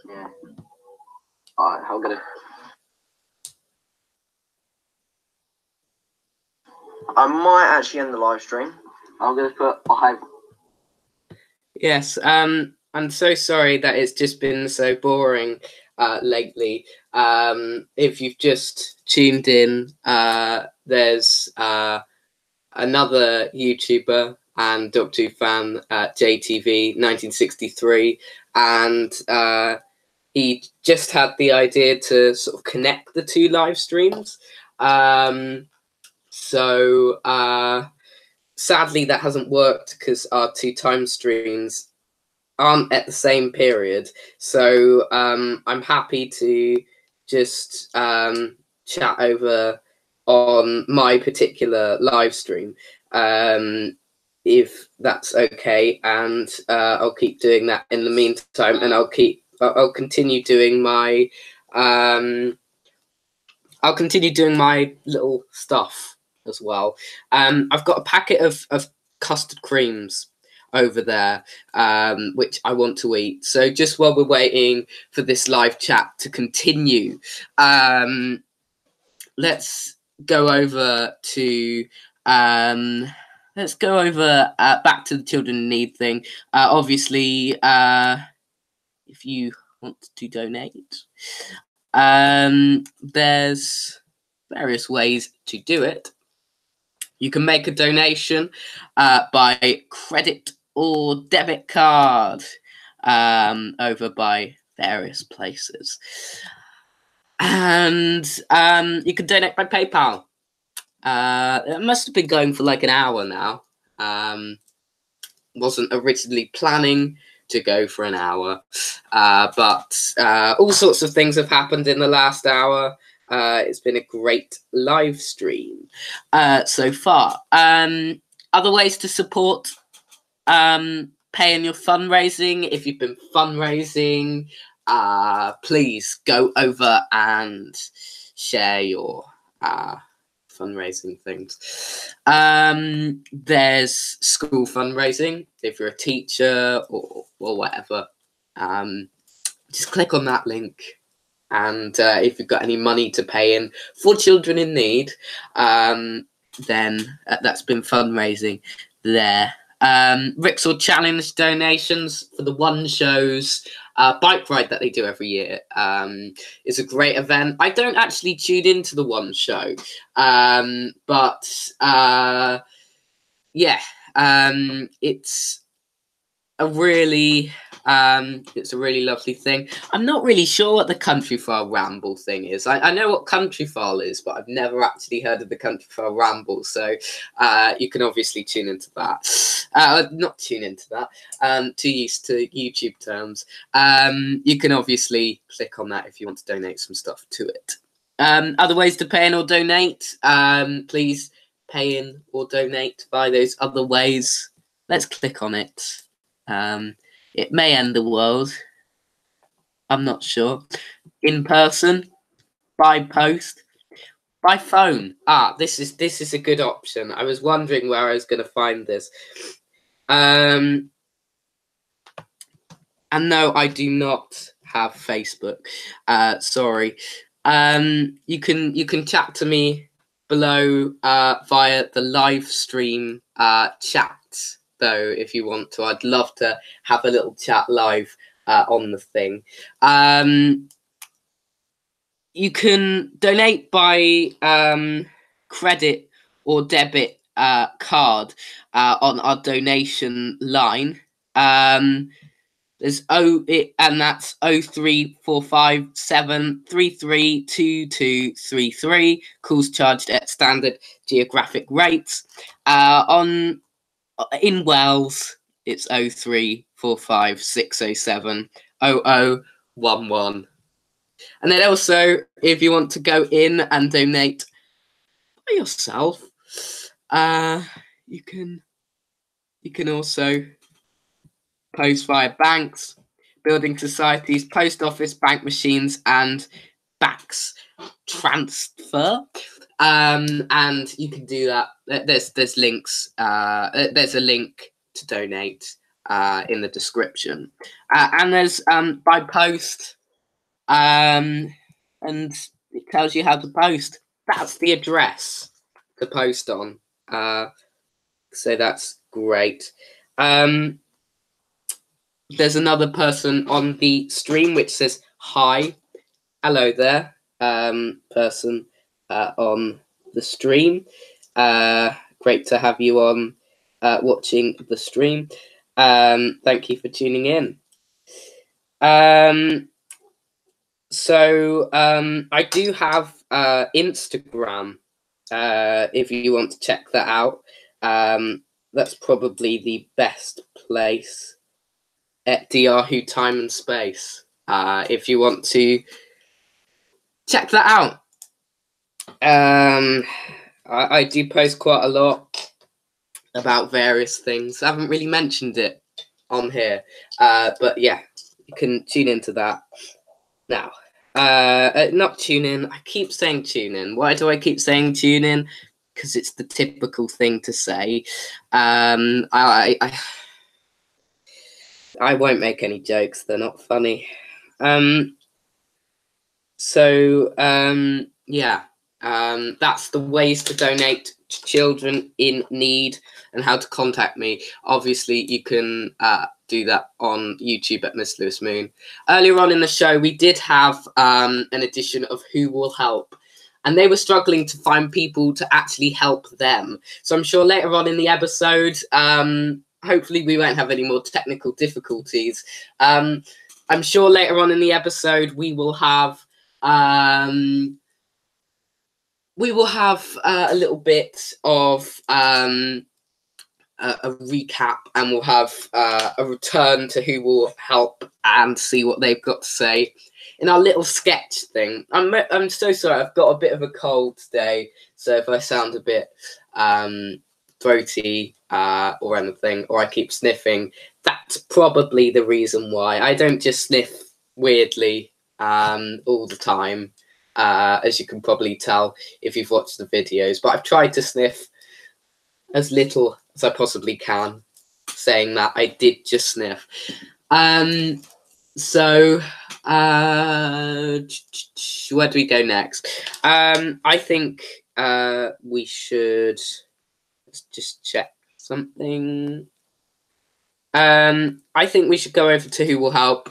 Yeah. Alright, I'm gonna. I might actually end the live stream. I'm gonna put. Yes. I'm so sorry that it's just been so boring lately. If you've just tuned in, there's another YouTuber and Doctor Who fan, JTV 1963, and he just had the idea to sort of connect the 2 live streams. So sadly that hasn't worked because our 2 time streams aren't at the same period. So I'm happy to just chat over on my particular live stream, if that's okay, and I'll keep doing that in the meantime, and I'll continue doing my little stuff as well. I've got a packet of custard creams over there, which I want to eat. So just while we're waiting for this live chat to continue, let's go over to back to the Children in Need thing. Obviously, if you want to donate, there's various ways to do it. You can make a donation by credit or debit card over by various places. And you can donate by PayPal. It must have been going for like an hour now. Wasn't originally planning to go for an hour, but all sorts of things have happened in the last hour. It's been a great live stream so far. Other ways to support paying your fundraising. If you've been fundraising, please go over and share your fundraising things. There's school fundraising. If you're a teacher or whatever, just click on that link. And if you've got any money to pay in for Children in Need, then that's been fundraising there. Rixel Challenge donations for the One Show's bike ride that they do every year. It's a great event. I don't actually tune into the One Show, but yeah, it's a really lovely thing. I'm not really sure what the Countryfile Ramble thing is. I know what Countryfile is, but I've never actually heard of the Countryfile Ramble. So you can obviously tune into that. Not tune into that. Too used to YouTube terms. You can obviously click on that if you want to donate some stuff to it. Other ways to pay in or donate. Please pay in or donate by those other ways. Let's click on it. It may end the world. I'm not sure. In person, by post, by phone. This is a good option. I was wondering where I was going to find this. And no, I do not have Facebook. Sorry. You can chat to me below via the live stream chat though, if you want to. I'd love to have a little chat live on the thing. You can donate by credit or debit card on our donation line. There's and that's 03457332233. Calls charged at standard geographic rates. In Wales, it's 03456070011. And then also, if you want to go in and donate by yourself, you can also post via banks, building societies, post office, bank machines, and BACS transfer. And you can do that. There's links. There's a link to donate in the description, and there's by post, and it tells you how to post. That's the address to post on. So that's great. There's another person on the stream which says hi. Hello there, person on the stream. Great to have you on watching the stream. Thank you for tuning in. So I do have Instagram. If you want to check that out, that's probably the best place. At Yahoo Time and Space, if you want to check that out. I do post quite a lot about various things. I haven't really mentioned it on here, but yeah, you can tune into that now. Not tune in. I keep saying tune in. Why do I keep saying tune in? Because it's the typical thing to say. I won't make any jokes. They're not funny. Yeah. That's the ways to donate to children in need and how to contact me. Obviously, you can do that on YouTube at Miss Lewis Moon. Earlier on in the show, we did have an edition of Who Will Help, and they were struggling to find people to actually help them. So I'm sure later on in the episode, hopefully we won't have any more technical difficulties. I'm sure later on in the episode we will have a little bit of a recap, and we'll have a return to Who Will Help and see what they've got to say in our little sketch thing. I'm so sorry, I've got a bit of a cold today, so if I sound a bit throaty or anything, or I keep sniffing, that's probably the reason why. I don't just sniff weirdly all the time, as you can probably tell if you've watched the videos, but I've tried to sniff as little as I possibly can, saying that I did just sniff. So where do we go next? I think we should, let's just check something. I think we should go over to Who Will Help,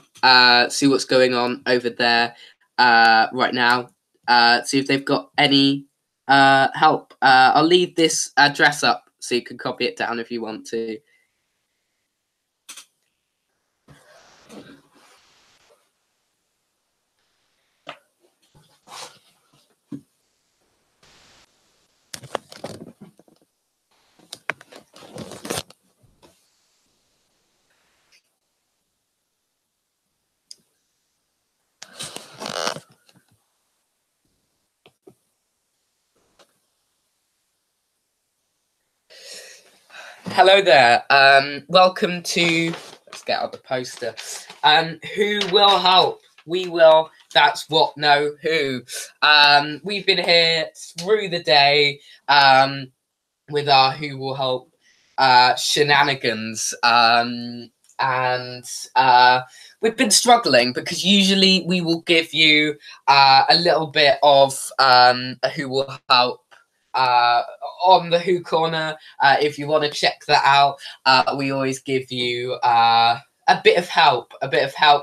see what's going on over there right now, see if they've got any help. I'll leave this address up so you can copy it down if you want to. Hello there. Welcome to, let's get out the poster. Who Will Help? We will. That's what, no, who. We've been here through the day with our Who Will Help shenanigans. and we've been struggling because usually we will give you a little bit of a Who Will Help on the Who Corner. If you want to check that out, we always give you a bit of help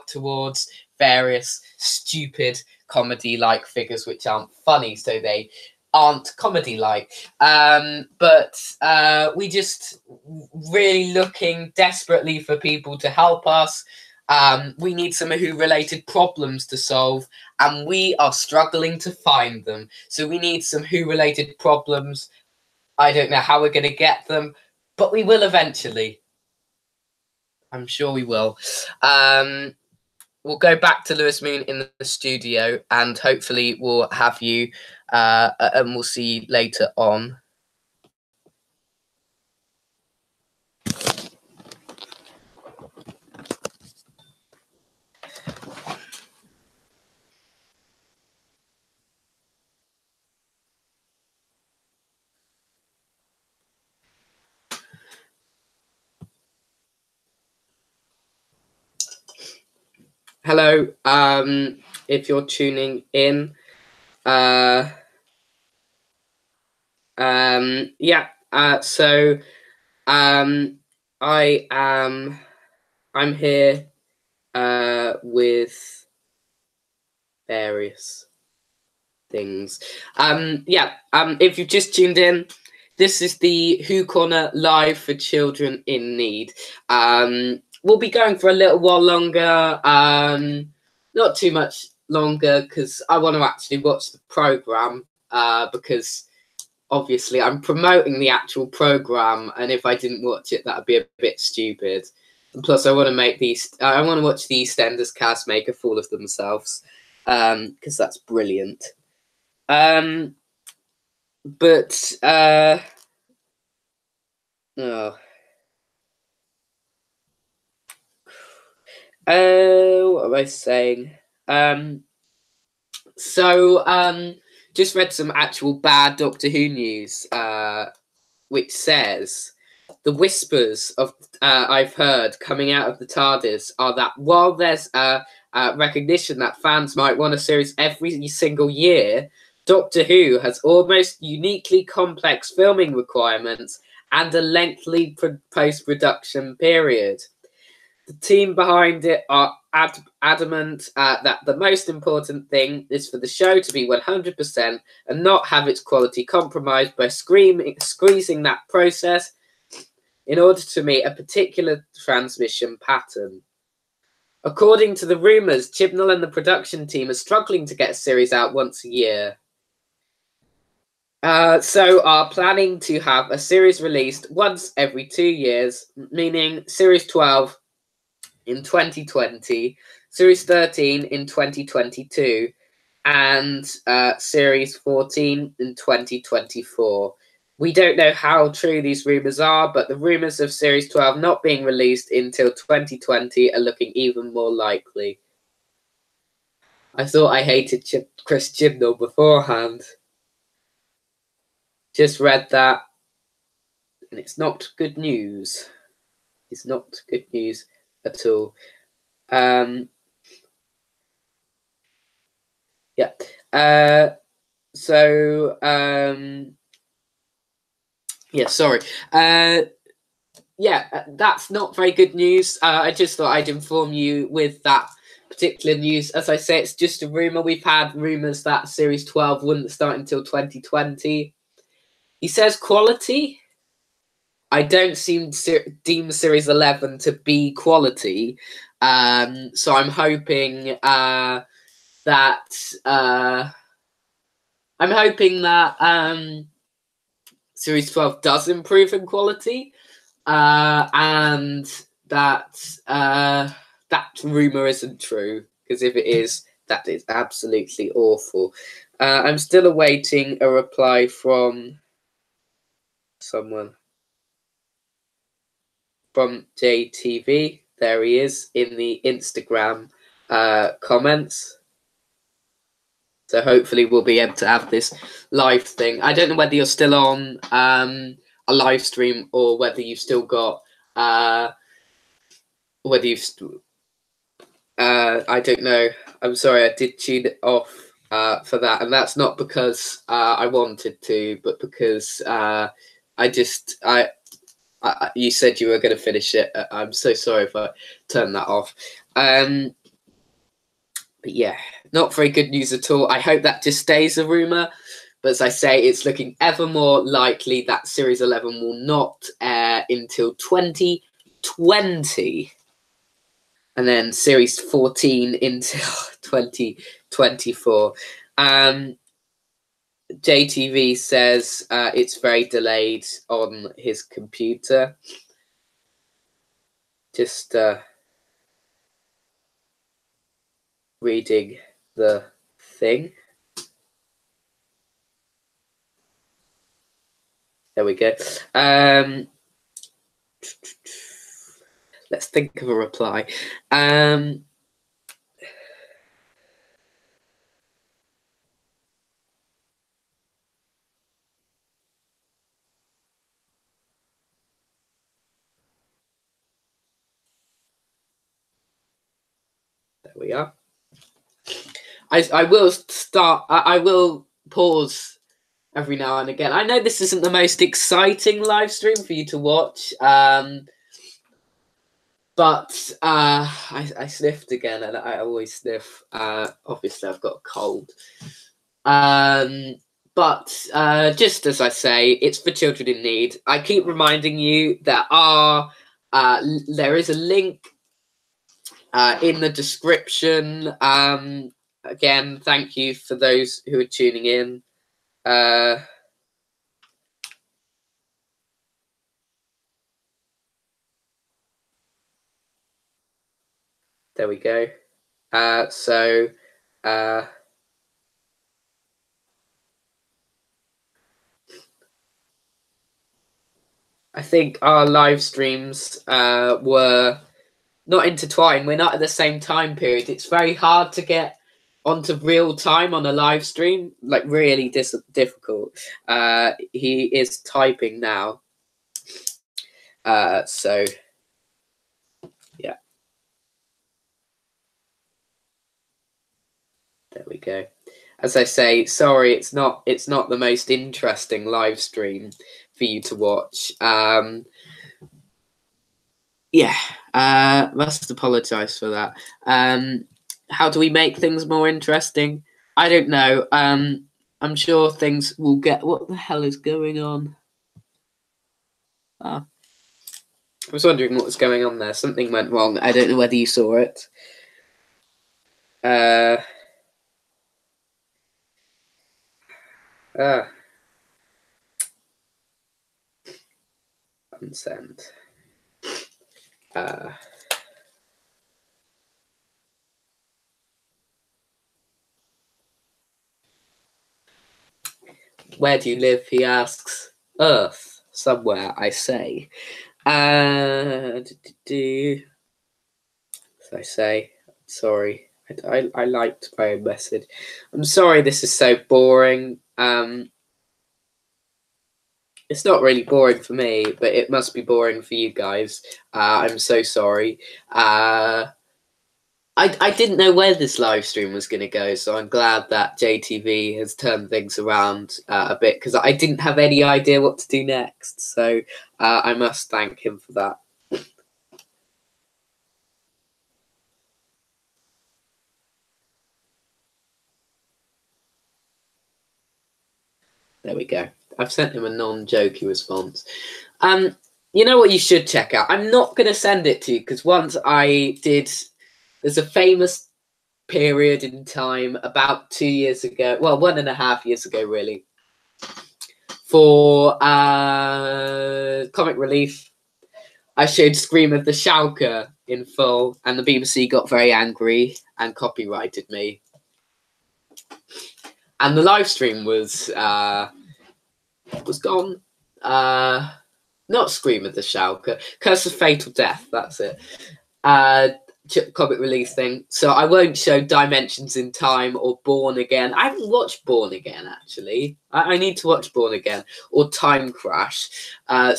towards various stupid comedy-like figures which aren't funny, so they aren't comedy-like. But we just really looking desperately for people to help us. We need some Who-related problems to solve, and we are struggling to find them. So we need some Who-related problems. I don't know how we're going to get them, but we will eventually. I'm sure we will. We'll go back to Lewis Moon in the studio, and hopefully we'll have you, and we'll see you later on. Hello, if you're tuning in, yeah, so, I'm here, with various things. Yeah, if you've just tuned in, this is the Who Corner live for children in need. We'll be going for a little while longer, not too much longer, because I want to actually watch the programme, because obviously I'm promoting the actual programme, and if I didn't watch it, that would be a bit stupid. And plus, I want to watch the EastEnders cast make a fool of themselves, because that's brilliant. Oh. What am I saying? Just read some actual bad Doctor Who news, which says the whispers of I've heard coming out of the TARDIS are that while there's recognition that fans might want a series every single year, Doctor Who has almost uniquely complex filming requirements and a lengthy post-production period. The team behind it are adamant that the most important thing is for the show to be 100% and not have its quality compromised by squeezing that process in order to meet a particular transmission pattern. According to the rumours, Chibnall and the production team are struggling to get a series out once a year. So are planning to have a series released once every 2 years, meaning Series 12 in 2020, Series 13 in 2022, and Series 14 in 2024. We don't know how true these rumours are, but the rumours of Series 12 not being released until 2020 are looking even more likely. I thought I hated Chris Chibnall beforehand. Just read that, and it's not good news. It's not good news at all. Yeah. Yeah, sorry. Yeah, that's not very good news. I just thought I'd inform you with that particular news. As I say, it's just a rumour. We've had rumours that Series 12 wouldn't start until 2020. He says quality. I don't deem Series 11 to be quality. So I'm hoping that Series 12 does improve in quality, and that that rumour isn't true, because if it is, that is absolutely awful. I'm still awaiting a reply from someone. From JTV, there he is in the Instagram comments. So hopefully we'll be able to have this live thing. I don't know whether you're still on a live stream or whether you've still got whether you've I don't know. I'm sorry, I did tune it off for that, and that's not because I wanted to, but because you said you were going to finish it. I'm so sorry if I turned that off. But yeah, not very good news at all. I hope that just stays a rumor. But as I say, it's looking ever more likely that Series 11 will not air until 2020. And then Series 14 until 2024. JTV says it's very delayed on his computer. Just reading the thing. There we go. Let's think of a reply. There we are. I will start. I will pause every now and again. I know this isn't the most exciting live stream for you to watch, but I sniffed again, and I always sniff. Obviously, I've got a cold. But just as I say, it's for children in need. I keep reminding you that there is a link in the description. Again, thank you for those who are tuning in. There we go. I think our live streams were not intertwined. We're not at the same time period. It's very hard to get onto real time on a live stream, like really difficult. He is typing now. So yeah. There we go. As I say, sorry, it's not the most interesting live stream for you to watch. Yeah, must apologize for that. How do we make things more interesting? I don't know. I'm sure things will get. What the hell is going on? I was wondering what was going on there. Something went wrong. I don't know whether you saw it. Unsend. Where do you live? He asks. Earth, somewhere, I say. As I say, sorry. I liked my own message. I'm sorry this is so boring. It's not really boring for me, but it must be boring for you guys. I'm so sorry. I didn't know where this live stream was going to go, so I'm glad that JTV has turned things around a bit, because I didn't have any idea what to do next. So I must thank him for that. There we go. I've sent him a non-jokey response. You know what you should check out? I'm not going to send it to you, because once I did... There's a famous period in time about 2 years ago, well, 1.5 years ago, really, for Comic Relief. I showed Scream of the Schalke in full, and the BBC got very angry and copyrighted me. And the live stream was gone. Not Scream of the Schalke, Curse of Fatal Death, that's it. Comic Relief thing. So I won't show Dimensions in Time or Born Again. I haven't watched Born Again, actually. I need to watch Born Again, or Time Crash. Yeah,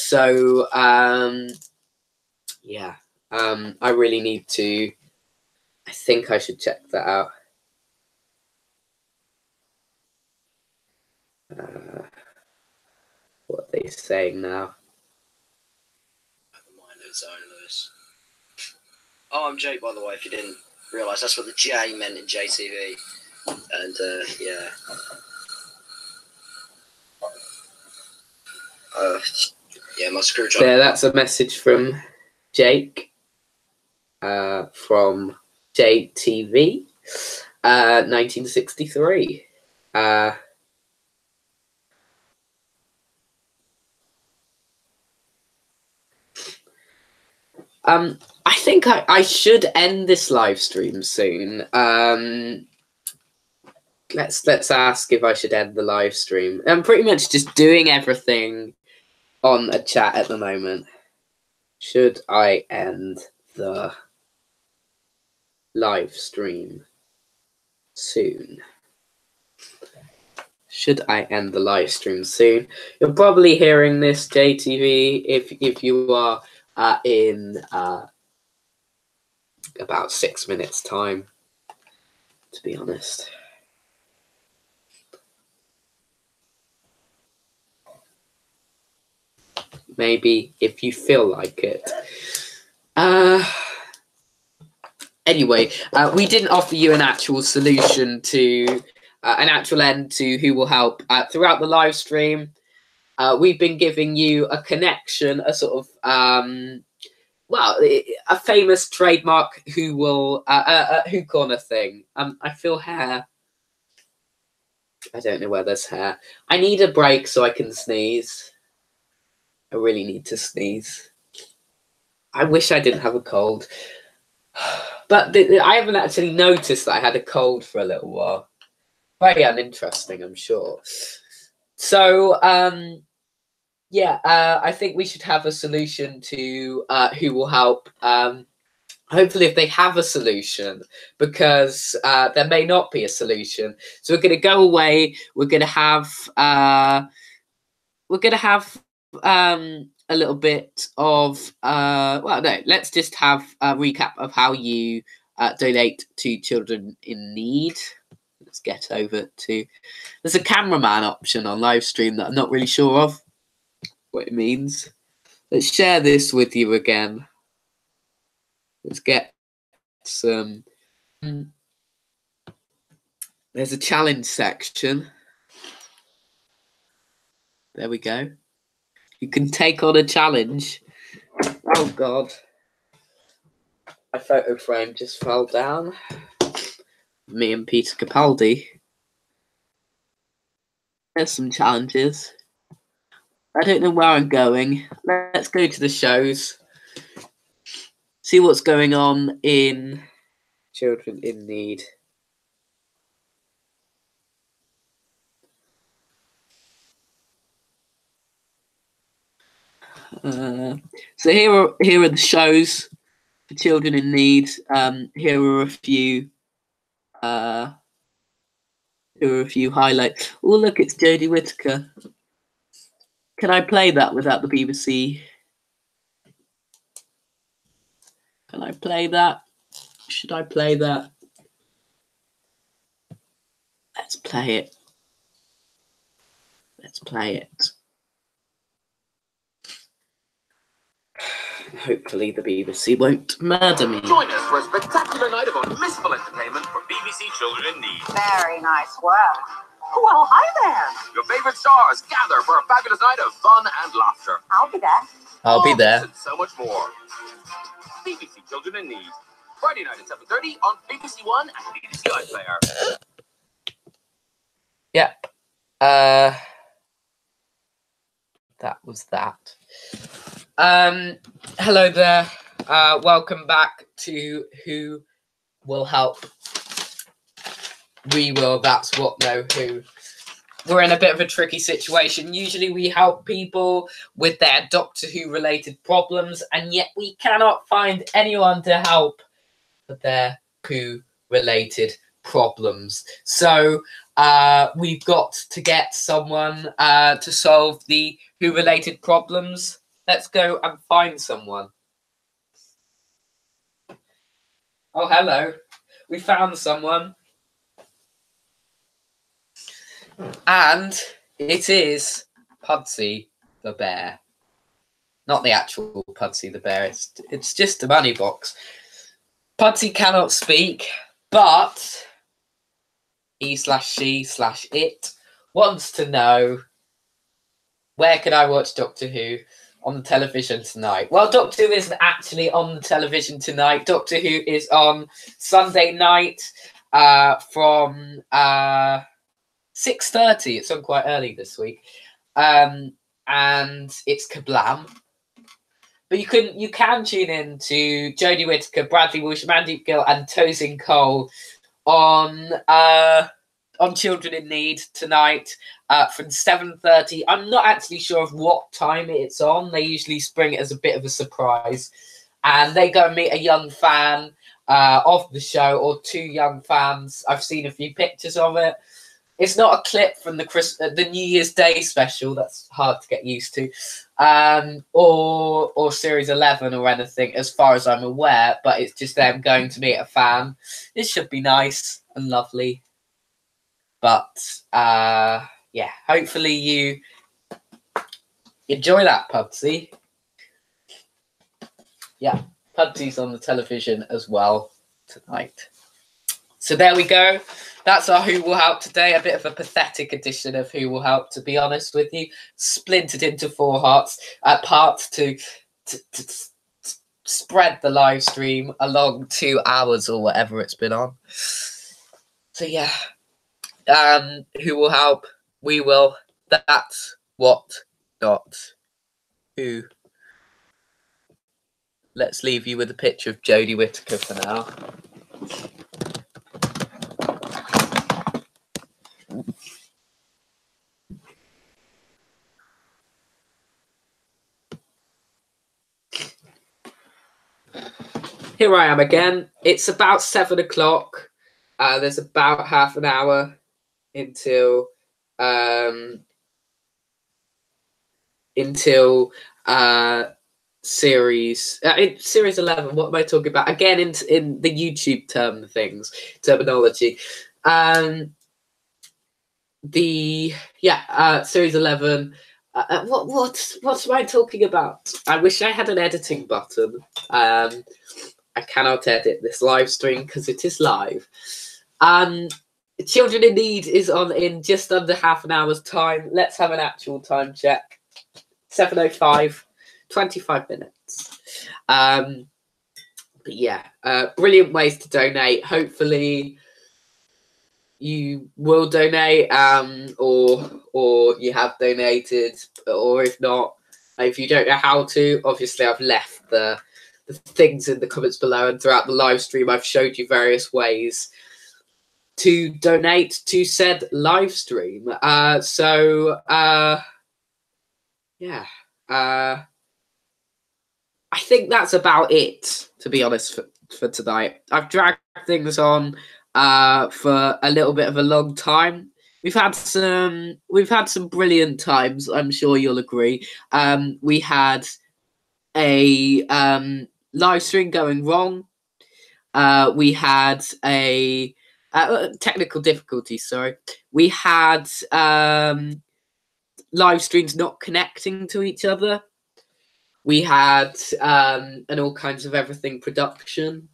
I really need to. I think I should check that out. What are they saying now? Never mind, it's own Lewis. Oh, I'm Jake, by the way, if you didn't realise. That's what the J meant in JTV. And, yeah. Yeah, my screwdriver. There, that's a message from Jake, from JTV, 1963. I think I should end this live stream soon. Let's ask if I should end the live stream. I'm pretty much just doing everything on a chat at the moment. Should I end the live stream soon? Should I end the live stream soon? You're probably hearing this, JTV, if you are in about 6 minutes time, to be honest. Maybe if you feel like it. Anyway, we didn't offer you an actual solution to an actual end to Who Will Help throughout the live stream. We've been giving you a connection, a sort of well, a famous trademark Who Will Who Corner thing. I feel hair. I don't know where there's hair. I need a break so I can sneeze. I really need to sneeze. I wish I didn't have a cold. But I haven't actually noticed that I had a cold for a little while. Very uninteresting, I'm sure. So, yeah, I think we should have a solution to Who Will Help. Hopefully, if they have a solution, because there may not be a solution. So we're going to go away. We're going to have a little bit of well, no, let's just have a recap of how you donate to children in need. Let's get over to, there's a cameraman option on live stream that I'm not really sure of what it means. Let's share this with you again. Let's get some, there's a challenge section. There we go. You can take on a challenge. Oh God. My photo frame just fell down. Me and Peter Capaldi. There's some challenges. I don't know where I'm going. Let's go to the shows. See what's going on in Children in Need. So here are the shows for Children in Need. Here are a few highlights. Oh look, it's Jodie Whittaker. Can I play that without the BBC? Can I play that? Should I play that? Let's play it. Let's play it. Hopefully the BBC won't murder me. Join us for a spectacular night of unmissable entertainment for BBC Children in Need. Very nice work. Well, hi there. Your favourite stars gather for a fabulous night of fun and laughter. I'll be there. I'll be there. And so much more. BBC Children in Need. Friday night at 7:30 on BBC One and BBC iPlayer. Yeah. That was that. Hello there. Welcome back to Who Will Help. We will, that's what, no, who. We're in a bit of a tricky situation. Usually we help people with their Doctor Who related problems, and yet we cannot find anyone to help with their Who related problems. So we've got to get someone to solve the Who related problems. Let's go and find someone. Oh, hello. We found someone. And it is Pudsey the bear. Not the actual Pudsey the bear. It's just a money box. Pudsey cannot speak, but he/she/it wants to know, where can I watch Doctor Who on the television tonight? Well, Doctor Who isn't actually on the television tonight. Doctor Who is on Sunday night from 6:30. It's on quite early this week. And it's Kablam. But you can tune in to Jodie Whittaker, Bradley Walsh, Mandeep Gill, and Tosin Cole on Children in Need tonight from 7:30. I'm not actually sure of what time it's on. They usually spring it as a bit of a surprise, and they go and meet a young fan of the show, or two young fans. I've seen a few pictures of it. It's not a clip from the New Year's Day special. That's hard to get used to, or Series 11 or anything, as far as I'm aware. But it's just them going to meet a fan. It should be nice and lovely. But yeah, hopefully you enjoy that, Pudsey. Yeah, Pudsey's on the television as well tonight. So there we go. That's our Who Will Help today. A bit of a pathetic edition of Who Will Help, to be honest with you. Splintered into 4 parts to spread the live stream along 2 hours or whatever it's been on. So yeah, Who Will Help? We will. That's what, not who. Let's leave you with a picture of Jodie Whittaker for now. Here I am again. It's about 7 o'clock. There's about half an hour until series 11. What am I talking about? Again, in the YouTube terminology. Series 11. What am I talking about? I wish I had an editing button. I cannot edit this live stream because it is live. Children in Need is on in just under half an hour's time. Let's have an actual time check. 7:05, 25 minutes. But yeah, brilliant ways to donate. Hopefully you will donate, or you have donated, or if not, if you don't know how to, obviously I've left the things in the comments below, and throughout the live stream I've showed you various ways to donate to said live stream. Yeah, I think that's about it, to be honest, for tonight. I've dragged things on for a little bit of a long time. We've had some brilliant times, I'm sure you'll agree. We had a live stream going wrong. We had a technical difficulty, sorry. We had live streams not connecting to each other. We had an all kinds of everything production.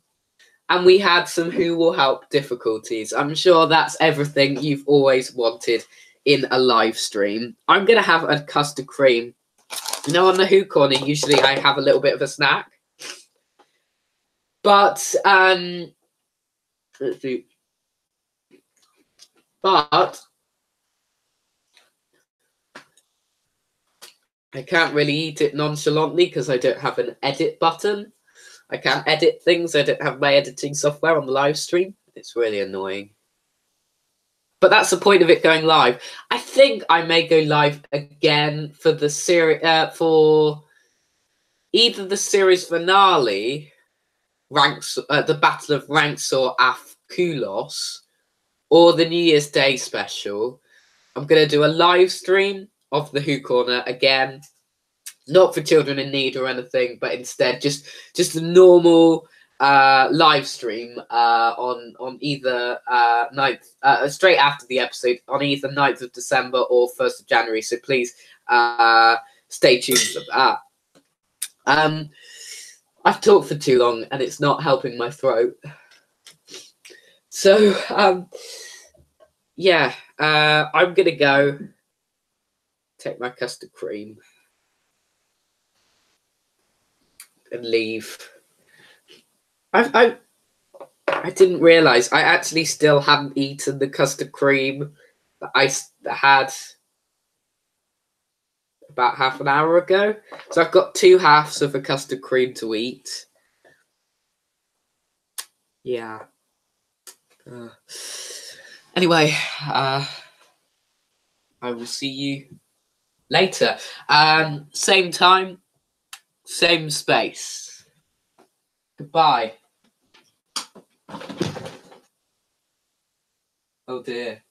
And we had some Who Will Help difficulties. I'm sure that's everything you've always wanted in a live stream. I'm going to have a custard cream. You know, on the Who Corner, usually I have a little bit of a snack. But, let's see. But I can't really eat it nonchalantly because I don't have an edit button. I can't edit things. I don't have my editing software on the live stream. It's really annoying. But that's the point of it going live. I think I may go live again for the series, for either the series finale, the Battle of Ranxor Af Kulos, or the New Year's Day special. I'm going to do a live stream of the Who Corner again. Not for Children in Need or anything, but instead just a normal live stream on either 9th, straight after the episode, on either 9th of December or 1st of January. So please stay tuned for that. I've talked for too long and it's not helping my throat. So yeah, I'm gonna go take my custard cream and leave. I didn't realise I actually still hadn't eaten the custard cream that I had about half an hour ago. So I've got 2 halves of a custard cream to eat. Yeah. Anyway, I will see you later. Same time, same space. Goodbye. Oh dear.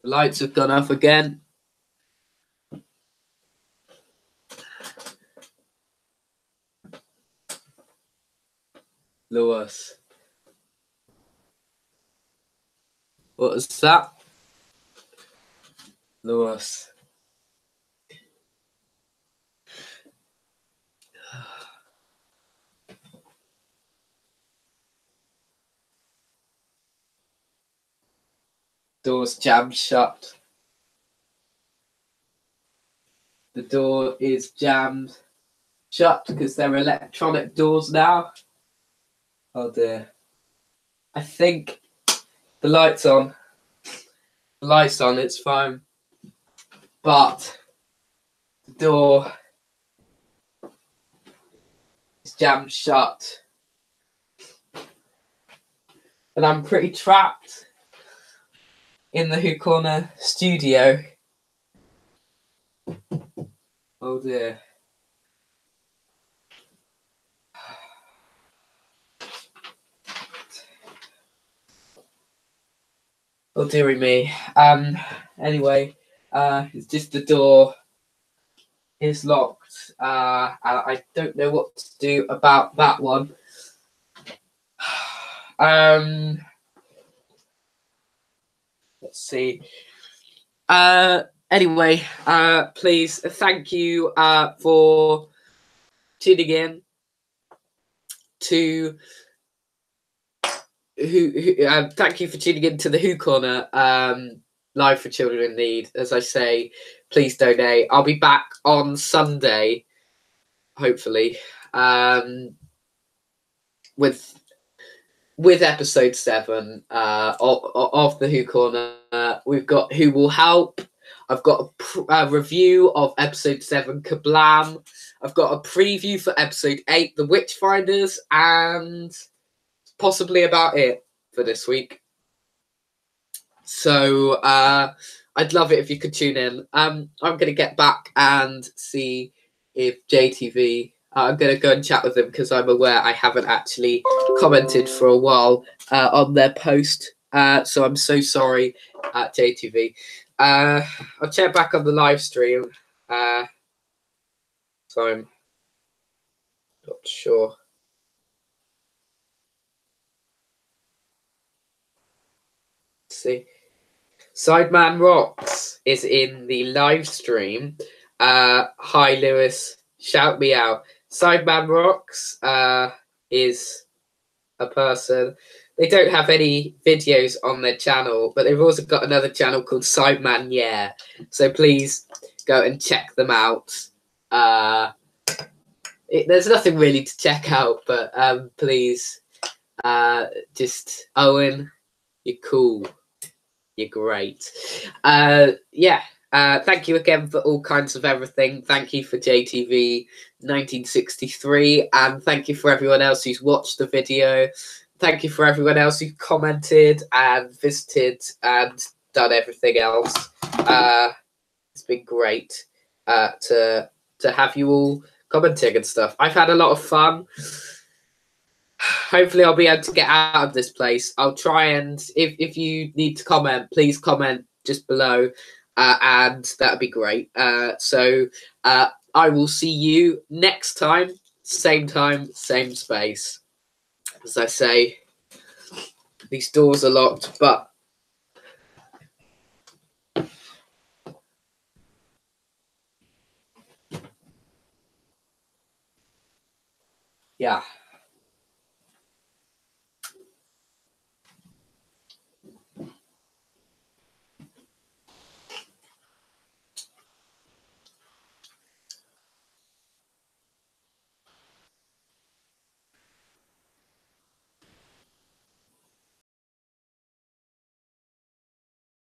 The lights have gone off again. Lewis. What is that? Lewis. Door's jammed shut. The door is jammed shut because they're electronic doors now. Oh dear. I think the light's on. The light's on, it's fine. But the door is jammed shut. And I'm pretty trapped in the Who Corner studio. Oh dear. Oh dearie me. Anyway, it's just the door is locked. I don't know what to do about that one. Let's see. Anyway, please thank you for tuning in to thank you for tuning in to the Who Corner live for children in need. As I say, please donate. I'll be back on Sunday, hopefully, with episode 7 of the Who Corner. We've got Who Will Help. I've got a review of episode 7, Kablam. I've got a preview for episode 8, The Witchfinders, and possibly about it for this week. So I'd love it if you could tune in. I'm going to get back and see if JTV... I'm going to go and chat with them because I'm aware I haven't actually commented for a while on their post. So I'm so sorry, JTV. I'll check back on the live stream. So I'm not sure. Let's see. Sideman Rocks is in the live stream. Hi, Lewis. Shout me out. Sideman Rocks is a person. They don't have any videos on their channel, but they've also got another channel called Sideman Yeah. So please go and check them out. There's nothing really to check out, but please, just Owen, you're cool. You're great. Yeah. Thank you again for all kinds of everything. Thank you for JTV 1963, and thank you for everyone else who's watched the video. Thank you for everyone else who commented and visited and done everything else. It's been great to have you all commenting and stuff. I've had a lot of fun. Hopefully I'll be able to get out of this place. I'll try and, if you need to comment, please comment just below. and that'd be great. So I will see you next time, same space. As I say, these doors are locked, but yeah.